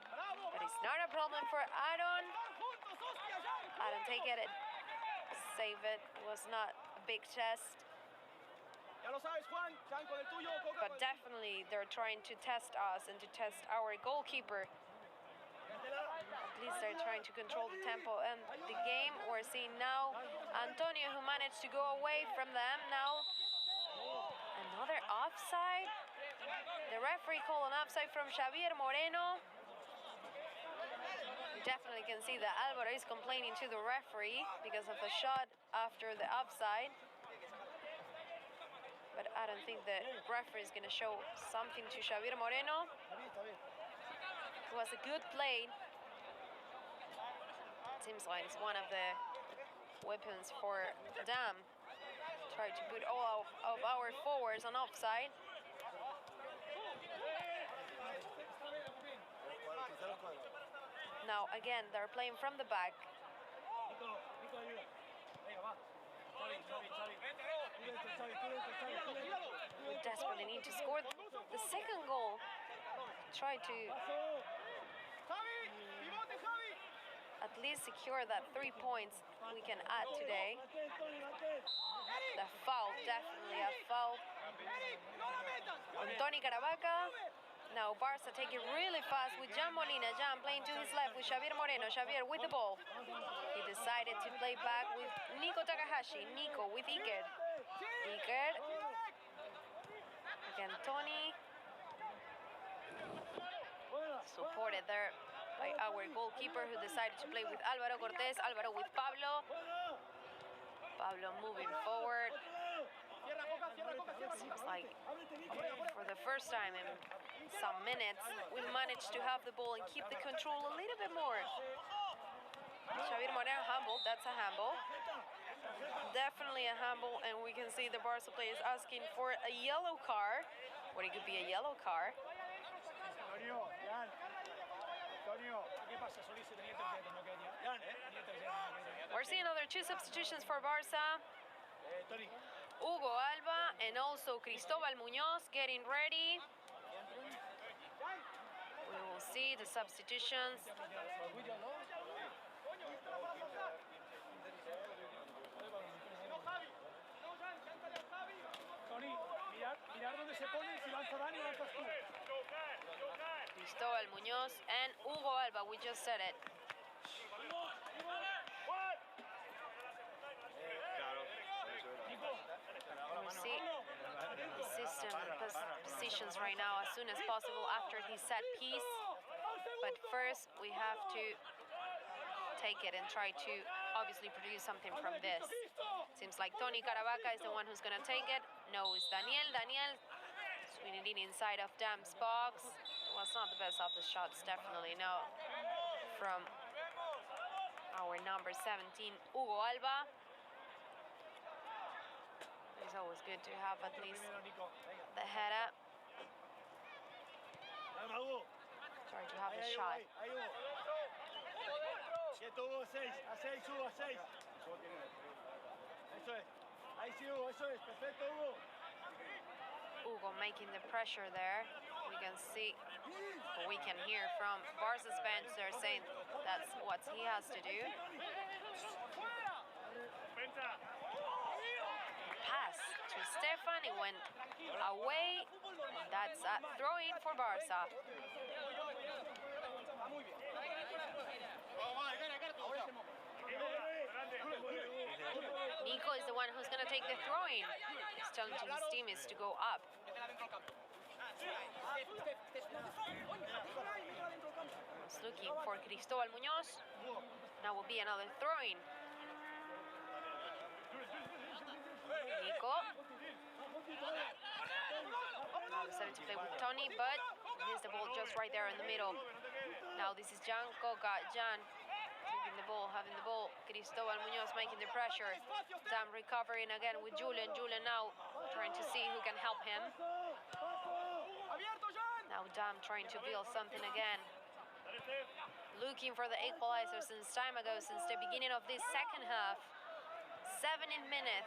but it's not a problem for Aaron. Aaron take it, save it. It was not a big test. But definitely they're trying to test us and to test our goalkeeper. At least they're trying to control the tempo and the game. We're seeing now Antonio, who managed to go away from them. Now another offside. The referee called an offside from Xavier Moreno. You definitely can see that Álvaro is complaining to the referee because of the shot after the offside. But I don't think the referee is going to show something to Xavier Moreno. It was a good play. Seems like it's one of the weapons for Damm. Try to put all of our forwards on offside. Now again, they're playing from the back. We desperately need to score the second goal. Try to at least secure that 3 points we can add today. The foul, definitely a foul on Tony Caravaca. Now Barca take it really fast with Jan Molina. Jan playing to his left with Xavier Moreno. Xavier with the ball. He decided to play back with Niko Takahashi. Niko with Iker. Iker. Again, Tony. Supported there by our goalkeeper who decided to play with Álvaro. Cortés, Álvaro with Pablo. Pablo moving forward. Seems like for the first time in some minutes, we managed to have the ball and keep the control a little bit more. Xavi Moreno handball, that's a handball. Definitely a handball, and we can see the Barca players asking for a yellow card. What it could be a yellow card. We're seeing another 2 substitutions for Barca. Hugo, Alva, and also Cristóbal Muñoz getting ready. We will see the substitutions. Mirar dónde se pone, si lanza Dani o lanzas tú. Cristóbal Muñoz and Hugo Alva, we just said it. We see the system positions right now as soon as possible after the set piece. But first, we have to take it and try to obviously produce something from this. Seems like Tony Caravaca is the one who's going to take it. No, it's Daniel. Daniel swinging it inside of Damm's box. It was not the best of the shots, definitely no. From our number 17, Hugo Alva. It's always good to have at least the head up. Try to have a shot. Hugo making the pressure there. We can see, or we can hear from Barca's bench, they're saying that's what he has to do. Pass to Stefan, it went away. That's a throw-in for Barca. Niko is the one who's going to take the throw-in. He's telling to his teammates to go up. He's looking for Cristóbal Muñoz. Now will be another throw-in. Niko. Now decided to play with Tony, but missed the ball just right there in the middle. Now this is Jan Coca. Jan taking the ball, having the ball. Cristóbal Muñoz making the pressure. Damm recovering again with Julian. Julian now trying to see who can help him. Now Damm trying to build something again. Looking for the equalizer since time ago, since the beginning of this second half. 7th minute.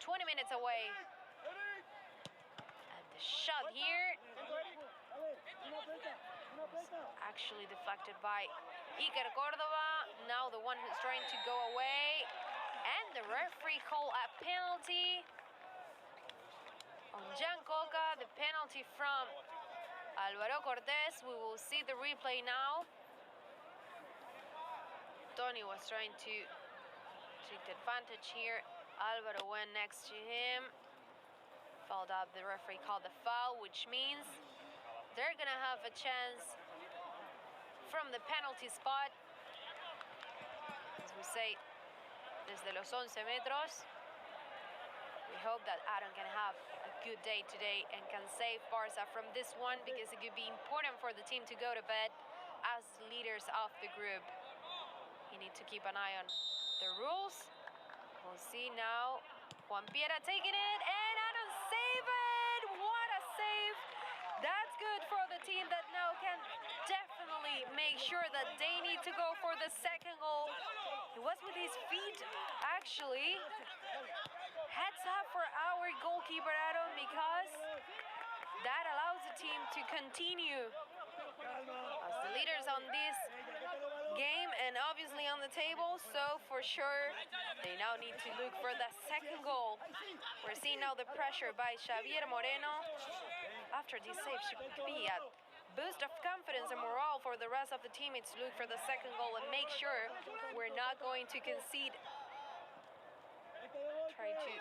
20 minutes away. And the shot here is actually deflected by Iker Córdoba. Now the one who's trying to go away. And the referee called a penalty on Jan Coca. The penalty from Álvaro Cortés. We will see the replay now. Tony was trying to take the advantage here. Álvaro went next to him. Fouled up. The referee called the foul, which means they're gonna have a chance from the penalty spot. As we say, desde los 11 metros. We hope that Aaron can have a good day today and can save Barca from this one, because it could be important for the team to go to bed as leaders of the group. You need to keep an eye on the rules. We'll see now. Juan Piera taking it, and Aaron save it! What a save! That's good for the team that now can definitely make sure that they need to go for the second goal. It was with his feet, actually. Heads up for our goalkeeper, Aaron, because that allows the team to continue as the leaders on this game and obviously on the table. So for sure, they now need to look for the second goal. We're seeing now the pressure by Xavier Moreno. After this save should be a boost of confidence and morale for the rest of the teammates to look for the second goal and make sure we're not going to concede. Try to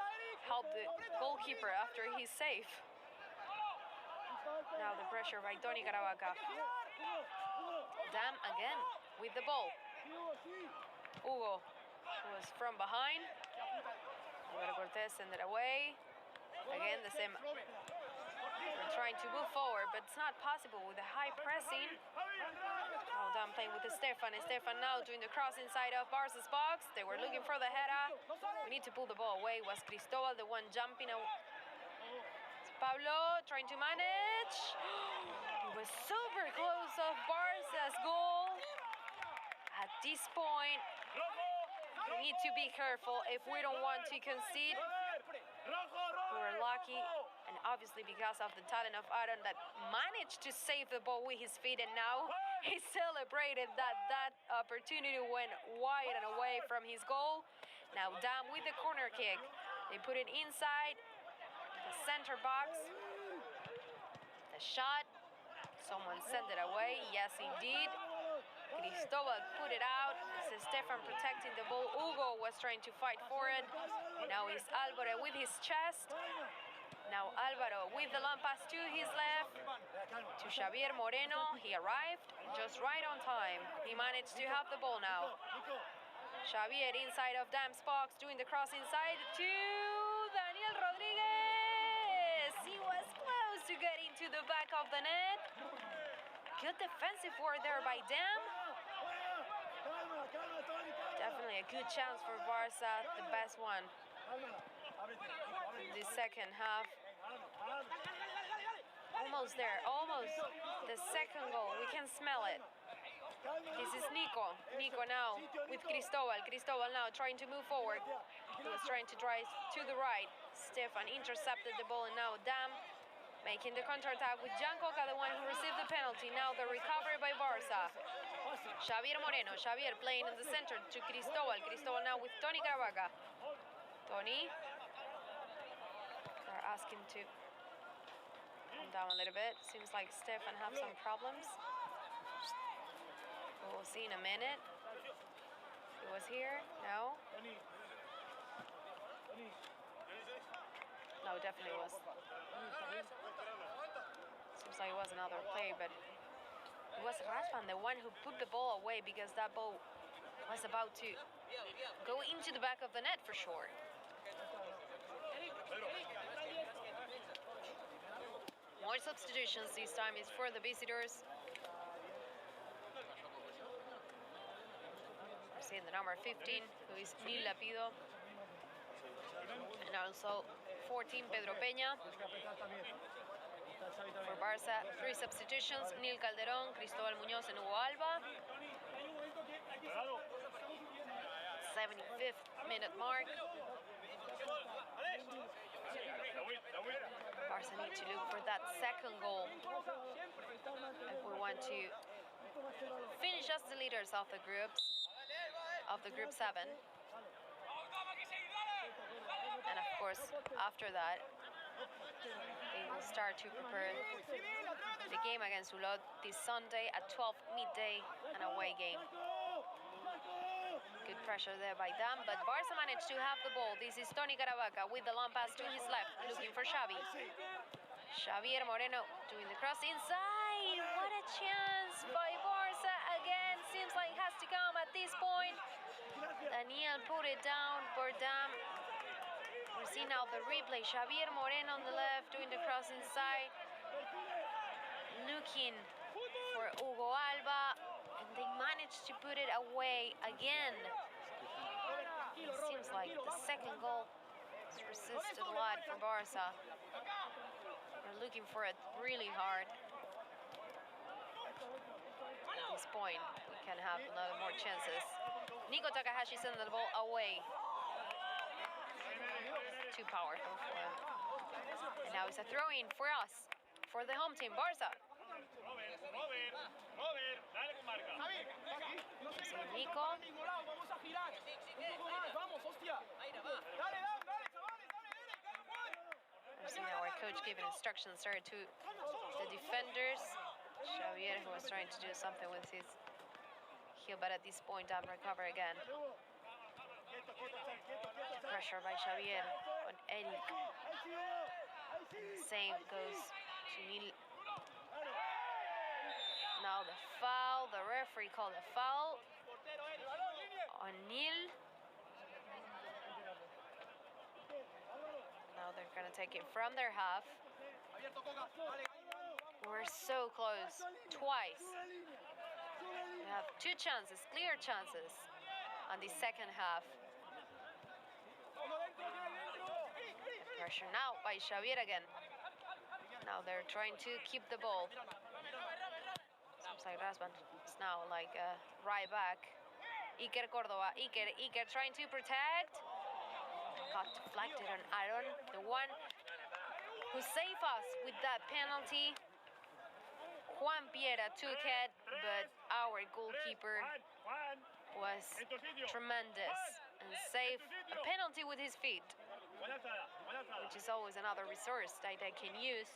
help the goalkeeper after he's safe. Now the pressure by Tony Caravaca. Damm again with the ball. Hugo, who was from behind. Cortés send it away. Again, the same. We're trying to move forward, but it's not possible with the high pressing. Now Damm playing with Stefan. Stefan now doing the cross inside of Barca's box. They were looking for the header. We need to pull the ball away. Was Cristobal the one jumping away? Pablo trying to manage. He was super close of Barca's goal. At this point, we need to be careful if we don't want to concede. We were lucky, and obviously because of the talent of Aaron that managed to save the ball with his feet, and now he celebrated that opportunity went wide and away from his goal. Now Damm with the corner kick. They put it inside the center box. The shot. Someone sent it away. Yes, indeed. Cristobal put it out. This is Stefan protecting the ball. Hugo was trying to fight for it. Now it's Álvaro with his chest. Now Álvaro with the long pass to his left. To Xavier Moreno. He arrived just right on time. He managed to have the ball now. Xavier inside of Damm's box doing the cross inside to Daniel Rodríguez. He was close to getting to the back of the net. Good defensive work there by Damm. Definitely a good chance for Barca, the best one. The second half. Almost there, almost. The second goal, we can smell it. This is Niko. Niko now with Cristobal. Cristobal now trying to move forward. He was trying to drive to the right. Stefan intercepted the ball, and now Damm making the counter-attack with Jan Coca, the one who received the penalty. Now the recovery by Barca. Xavier Moreno. Xavier playing in the center to Cristobal. Cristobal now with Tony Caravaca. Tony. They're asking to calm down a little bit. Seems like Stefan have some problems. We'll see in a minute. He was here? No? No, definitely was. Seems like it was another play, but it was Raspan, the one who put the ball away, because that ball was about to go into the back of the net for sure. More substitutions. This time is for the visitors. We're seeing the number 15, who is Nil Lapido, and also 14, Pedro Peña. For Barca, 3 substitutions: Nil Calderó, Cristobal Muñoz, and Hugo Alva. 75th minute mark. Barca need to look for that second goal if we want to finish as the leaders of the groups, of the group 7. And of course, after that, they will start to prepare the game against Ulot this Sunday at 12 midday, an away game. Good pressure there by Damm, but Barca managed to have the ball. This is Tony Caravaca with the long pass to his left, looking for Xavi. Xavier Moreno doing the cross inside. What a chance by Barca again. Seems like it has to come at this point. Daniel put it down for Damm. We see now the replay. Xavier Moreno on the left doing the cross inside, looking for Hugo Alva, and they managed to put it away again. It seems like the second goal has resisted a lot for Barca. They're looking for it really hard. At this point, we can have a lot more chances. Niko Takahashi sends the ball away. Too powerful for him. And now it's a throw-in for us, for the home team, Barca. So Niko. We're seeing our coach giving instructions there to the defenders. Xavier, who was trying to do something with his heel, but at this point, Damm recover again. Pressure by Xavier on Eric. And the same goes to Nil Now the foul, the referee called a foul on Nil. Now they're gonna take it from their half. We're so close, twice. We have 2 chances, clear chances on the second half. Pressure now by Xavier again. Now they're trying to keep the ball. Seems like Rasban is now like right back. Iker Córdoba, Iker trying to protect. Got deflected on Aaron, the one who saved us with that penalty. Juan Piera took it, but our goalkeeper was tremendous and saved a penalty with his feet, which is always another resource that they can use,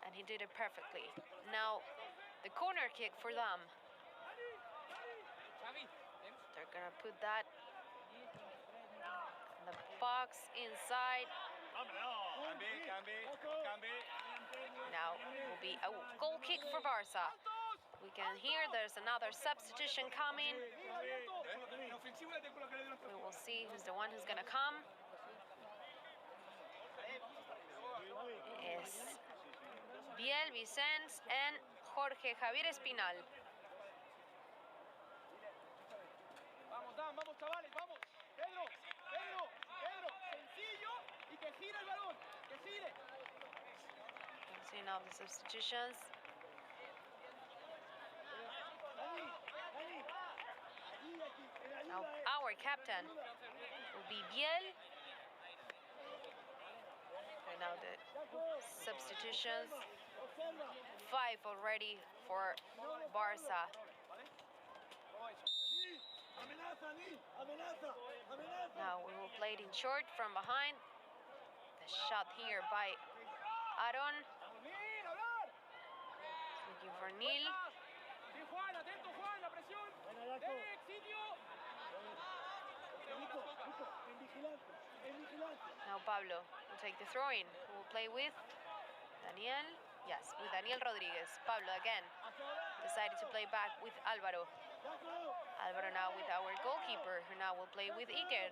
and he did it perfectly. Now the corner kick for them. They're gonna put that in the box inside. Now will be a goal kick for Barca. We can hear there's another substitution coming. We will see who's the one who's gonna come. It's Biel, Vicens, and Jorge Javier Espinal. Vamos, Damm, vamos, chavales, vamos. Pedro, sencillo y que gire el balón, que gire. See now the substitutions. Now our captain will be Biel. And now the substitutions. 5 already for Barca. Now we will play it in short from behind. The shot here by Aaron. Looking for Nil. Now Pablo will take the throw-in. Who will play with Daniel? Yes, with Daniel Rodríguez. Pablo again decided to play back with Álvaro. Álvaro now with our goalkeeper, who now will play with Iker.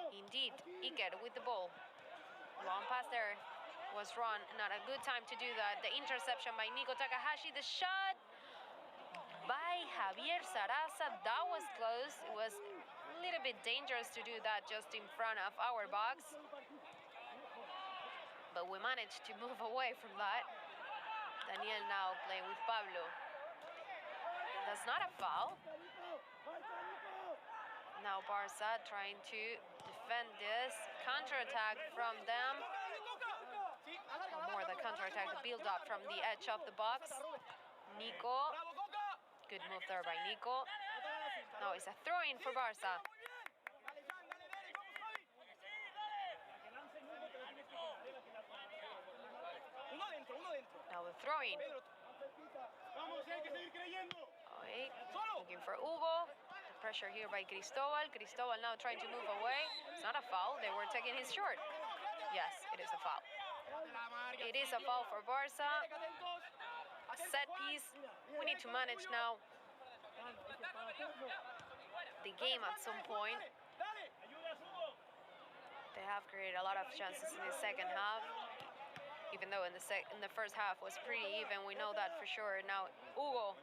Indeed, Iker with the ball. Long pass there was run. Not a good time to do that. The interception by Niko Takahashi. The shot by Javier Sarasa. That was close. It was a little bit dangerous to do that just in front of our box. But we managed to move away from that. Daniel now playing with Pablo. That's not a foul. Now Barca trying to defend this. Counter-attack from them. Or more the counter-attack, the build-up from the edge of the box. Niko. Good move there by Niko. Now it's a throw-in for Barca. Now the throw-in. Looking for Hugo. The pressure here by Cristobal. Cristobal now trying to move away. It's not a foul. They were taking his short. Yes, it is a foul. It is a foul for Barca. Set piece. We need to manage now the game at some point. They have created a lot of chances in the second half. Even though in the first half was pretty even, we know that for sure. Now Hugo,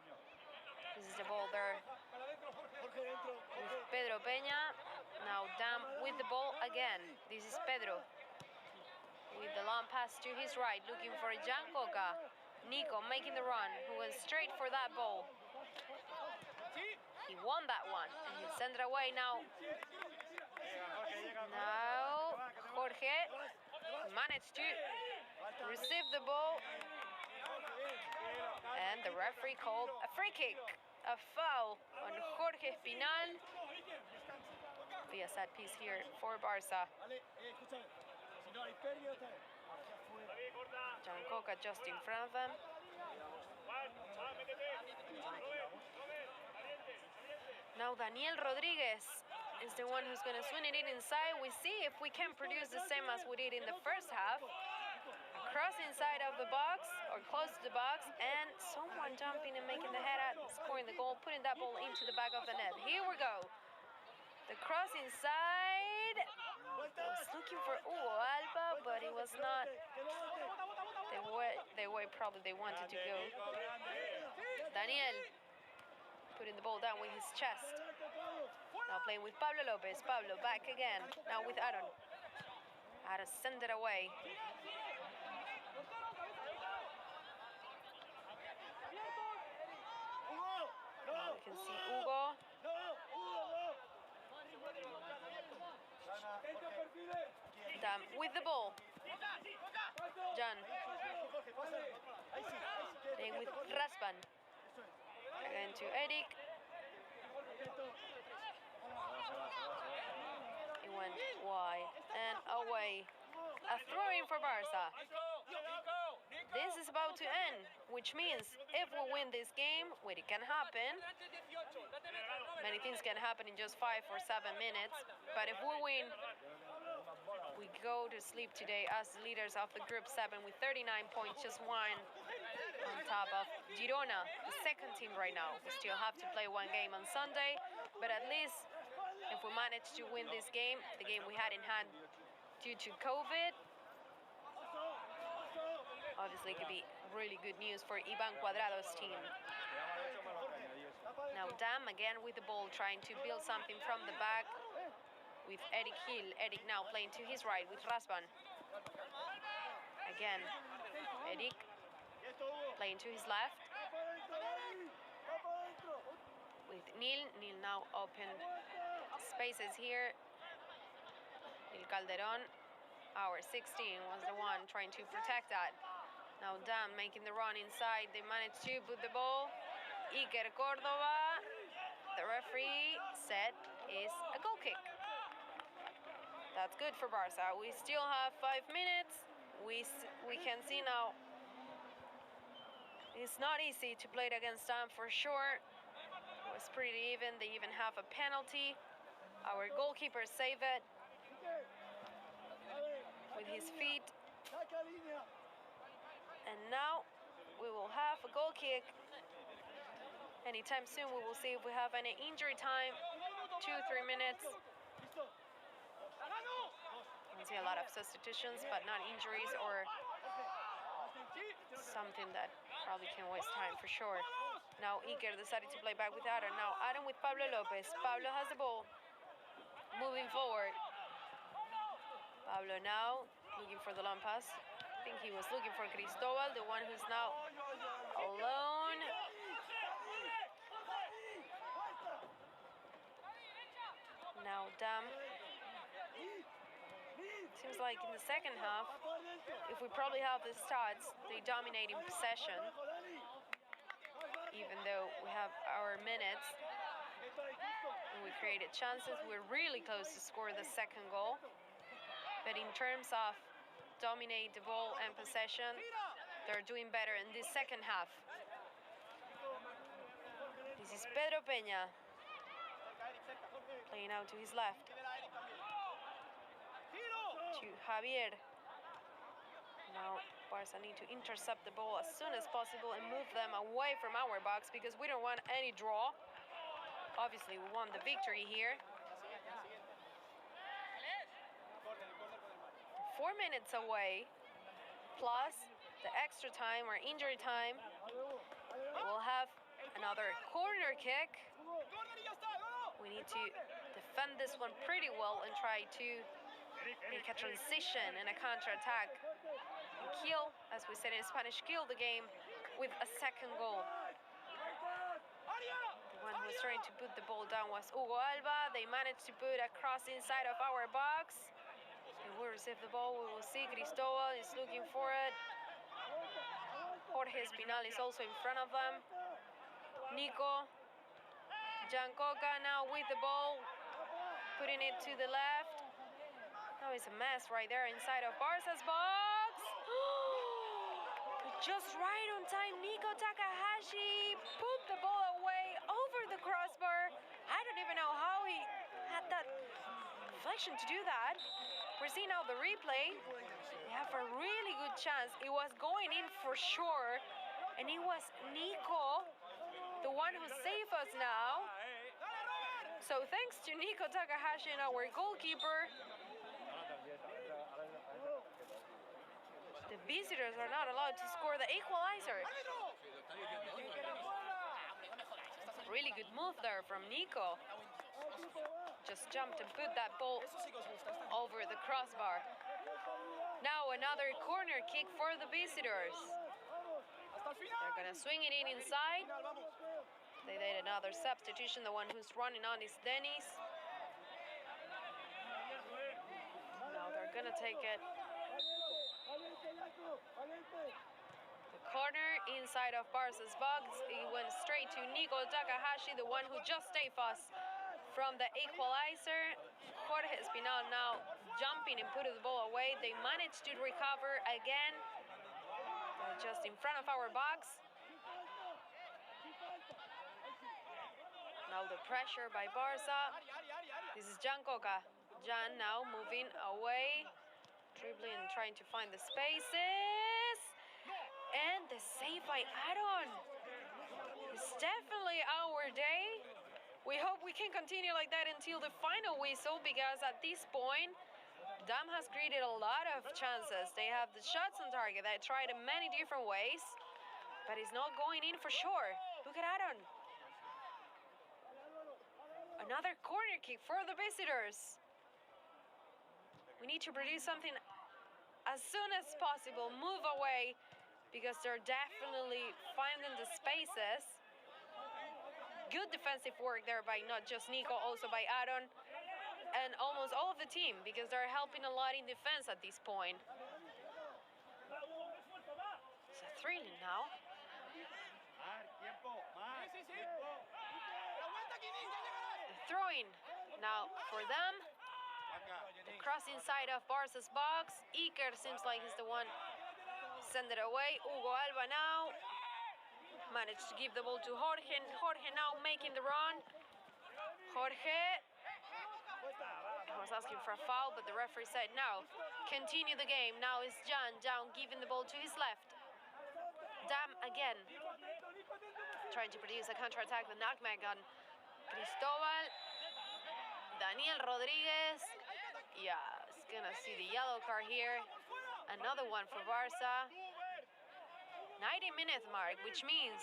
this is the ball there with Pedro Peña. Now Damm with the ball again. This is Pedro with the long pass to his right, looking for Jan Coca. Niko making the run, who went straight for that ball. He won that one and he sent it away now. Now Jorge managed to receive the ball, and the referee called a free kick, a foul on Jorge Espinal. Be a set piece here for Barca. Jan Coca just in front of them. Now Daniel Rodríguez is the one who's going to swing it in inside. We see if we can produce the same as we did in the first half. cross inside of the box, or close to the box, and someone jumping and making the head out, scoring the goal, putting that ball into the back of the net. Here we go. The cross inside. Was looking for Hugo Alva, but it was not. They wanted to go. Daniel putting the ball down with his chest. Now playing with Pablo Lopez. Pablo back again. Now with Aaron. Aaron send it away. Now we can see Hugo. Damm with the ball. Jan. Playing with Raspan. Again to Eric. He went wide and away. A throw-in for Barca. This is about to end, which means if we win this game, which it can happen, many things can happen in just 5 or 7 minutes, but if we win, we go to sleep today as leaders of the Group 7 with 39 points, just one on top of Girona, the second team right now. We still have to play one game on Sunday, but at least if we manage to win this game, the game we had in hand due to COVID, obviously it could be really good news for Ivan Cuadrado's team. Now Damm again with the ball, trying to build something from the back with Eric Hill. Eric now playing to his right with Raspan. Again, Eric playing to his left with Nil. Nil now open spaces here. Nil Calderón, our 16, was the one trying to protect that. Now Damm making the run inside. They managed to put the ball. Iker Córdoba. The referee said is a goal kick. That's good for Barca. We still have 5 minutes. We can see now it's not easy to play it against Damm for sure. It was pretty even. They even have a penalty. Our goalkeeper saved it with his feet. And now we will have a goal kick. Anytime soon we will see if we have any injury time. 2-3 minutes. You can see a lot of substitutions, but not injuries or something that probably can waste time for sure. Now Iker decided to play back with Aaron. Now Aaron with Pablo Lopez. Pablo has the ball. Moving forward. Pablo now looking for the long pass. I think he was looking for Cristobal, the one who's now alone. Now Damm. Seems like in the second half, if we probably have the stats, they dominate in possession. Even though we have our minutes and we created chances, we're really close to score the second goal. But in terms of dominate the ball and possession, they're doing better in this second half. This is Pedro Peña playing out to his left. To Javier. Now Barca need to intercept the ball as soon as possible and move them away from our box because we don't want any draw. Obviously we want the victory here. 4 minutes away, plus the extra time or injury time. We'll have another corner kick. We need to defend this one pretty well and try to make a transition and a counter-attack. And kill, as we said in Spanish, kill the game with a second goal. The one who was trying to put the ball down was Hugo Alva. They managed to put a cross inside of our box. They will receive the ball. We will see Cristobal is looking for it. Jorge Espinal is also in front of them. Niko. Jancoca now with the ball. Putting it to the left. Now it's a mess right there inside of Barca's box. Just right on time, Takahashi put the ball away over the crossbar. I don't even know how he had that deflection to do that. We're seeing now the replay. They have a really good chance. It was going in for sure. And it was Niko, the one who saved us now. So thanks to Niko Takahashi and our goalkeeper. The visitors are not allowed to score the equalizer. Really good move there from Niko. Just jumped and put that ball over the crossbar. Now another corner kick for the visitors. They're gonna swing it in inside. They did another substitution. The one who's running on is Dennis. Now they're gonna take it. The corner inside of Barca's box. It went straight to Niko Takahashi, the one who just saved us from the equalizer. Jorge Espinal now jumping and putting the ball away. They managed to recover again. They're just in front of our box. Now the pressure by Barca. This is Jan Coca. Jan now moving away. Dribbling and trying to find the spaces. And the save by Aaron. It's definitely our day. We hope we can continue like that until the final whistle, because at this point, Damm has created a lot of chances. They have the shots on target. They tried in many different ways, but it's not going in for sure. Look at Aaron. Another corner kick for the visitors. We need to produce something as soon as possible. Move away, because they're definitely finding the spaces. Good defensive work there by not just Niko, also by Aaron and almost all of the team, because they're helping a lot in defense at this point. It's a thrilling now. The throw-in now for them. The cross inside of Barca's box. Iker seems like he's the one send it away. Hugo Alva now managed to give the ball to Jorge. Jorge now making the run. Jorge was asking for a foul, but the referee said no. Continue the game. Now it's Jan down, giving the ball to his left. Damm again, trying to produce a counter-attack. The nutmeg on Cristobal. Daniel Rodríguez. Yeah, it's gonna see the yellow card here. Another one for Barca. 90-minute mark, which means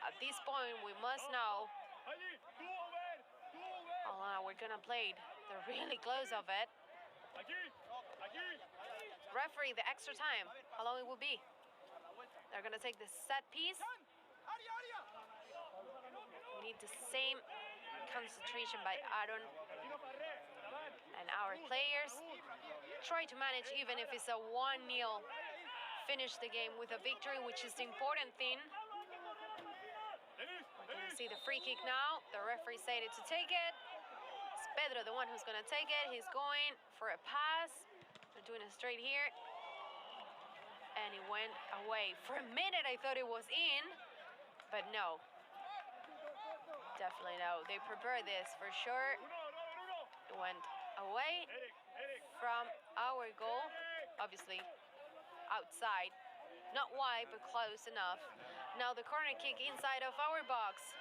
at this point we must know how long we're gonna play. They're really close of it. Referee, the extra time, how long it will be? They're gonna take the set piece. We need the same concentration by Aaron and our players. Try to manage, even if it's a 1-0, finish the game with a victory, which is the important thing. We're gonna see the free kick now. The referee said to take it. It's Pedro, the one who's gonna take it. He's going for a pass. They're doing it straight here. And it went away. For a minute I thought it was in, but no. Definitely no. They prepared this for sure. It went away from our goal. Obviously outside. Not wide, but close enough. Now the corner kick inside of our box.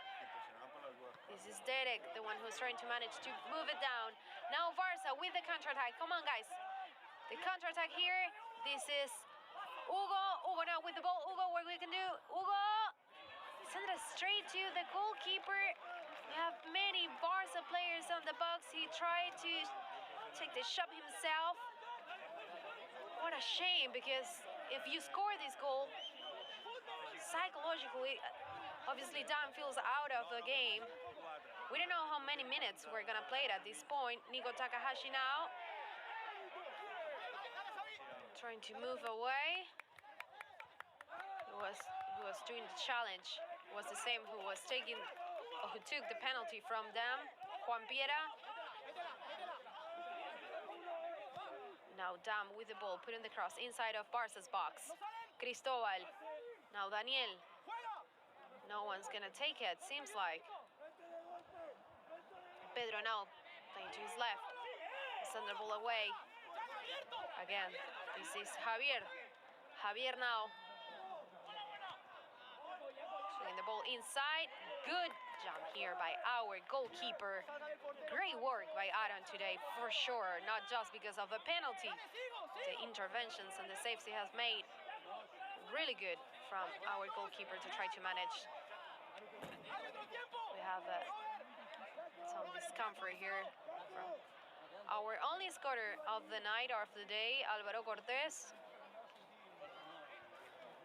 This is Derek, the one who's trying to manage to move it down. Now Barca with the counter-attack. Come on, guys. The counter-attack here. This is Hugo. Hugo now with the ball. Hugo, what we can do? Hugo! Send it straight to the goalkeeper. We have many Barca players on the box. He tried to take the shot himself. What a shame, because if you score this goal, psychologically, obviously Damm feels out of the game. We don't know how many minutes we're gonna play it at this point. Niko Takahashi now trying to move away. Who was doing the challenge was the same who took the penalty from them, Juan Piera. Now Damm with the ball, putting the cross inside of Barca's box. Cristobal. Now Daniel. No one's gonna take it, seems like. Pedro now Playing to his left. Send the ball away. Again, this is Javier. Javier now. Swinging the ball inside. Good jump here by our goalkeeper. Great work by Aaron today, for sure. Not just because of the penalty. The interventions and the saves he has made. Really good from our goalkeeper to try to manage. We have some discomfort here from our only scorer of the night or of the day, Álvaro Cortés.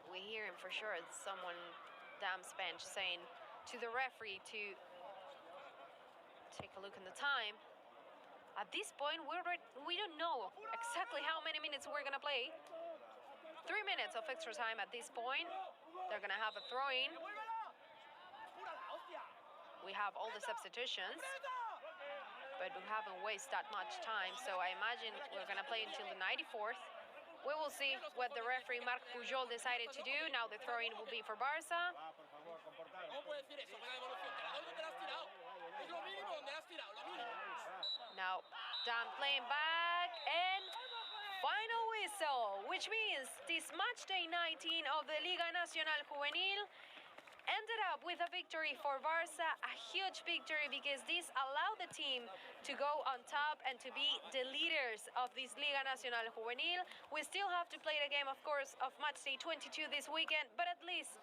We hear him for sure. It's someone Damm's bench saying to the referee to take a look at the time. At this point, we don't know exactly how many minutes we're gonna play. 3 minutes of extra time at this point. They're gonna have a throw-in. We have all the substitutions, but we haven't wasted that much time, so I imagine we're gonna play until the 94th. We will see what the referee Marc Pujol decided to do. Now the throw-in will be for Barca. Now Damm playing back, and final whistle, which means this match day 19 of the Liga Nacional Juvenil ended up with a victory for Barca, a huge victory because this allowed the team to go on top and to be the leaders of this Liga Nacional Juvenil. We still have to play the game, of course, of match day 22 this weekend, but at least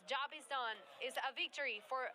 the job is done. It's a victory for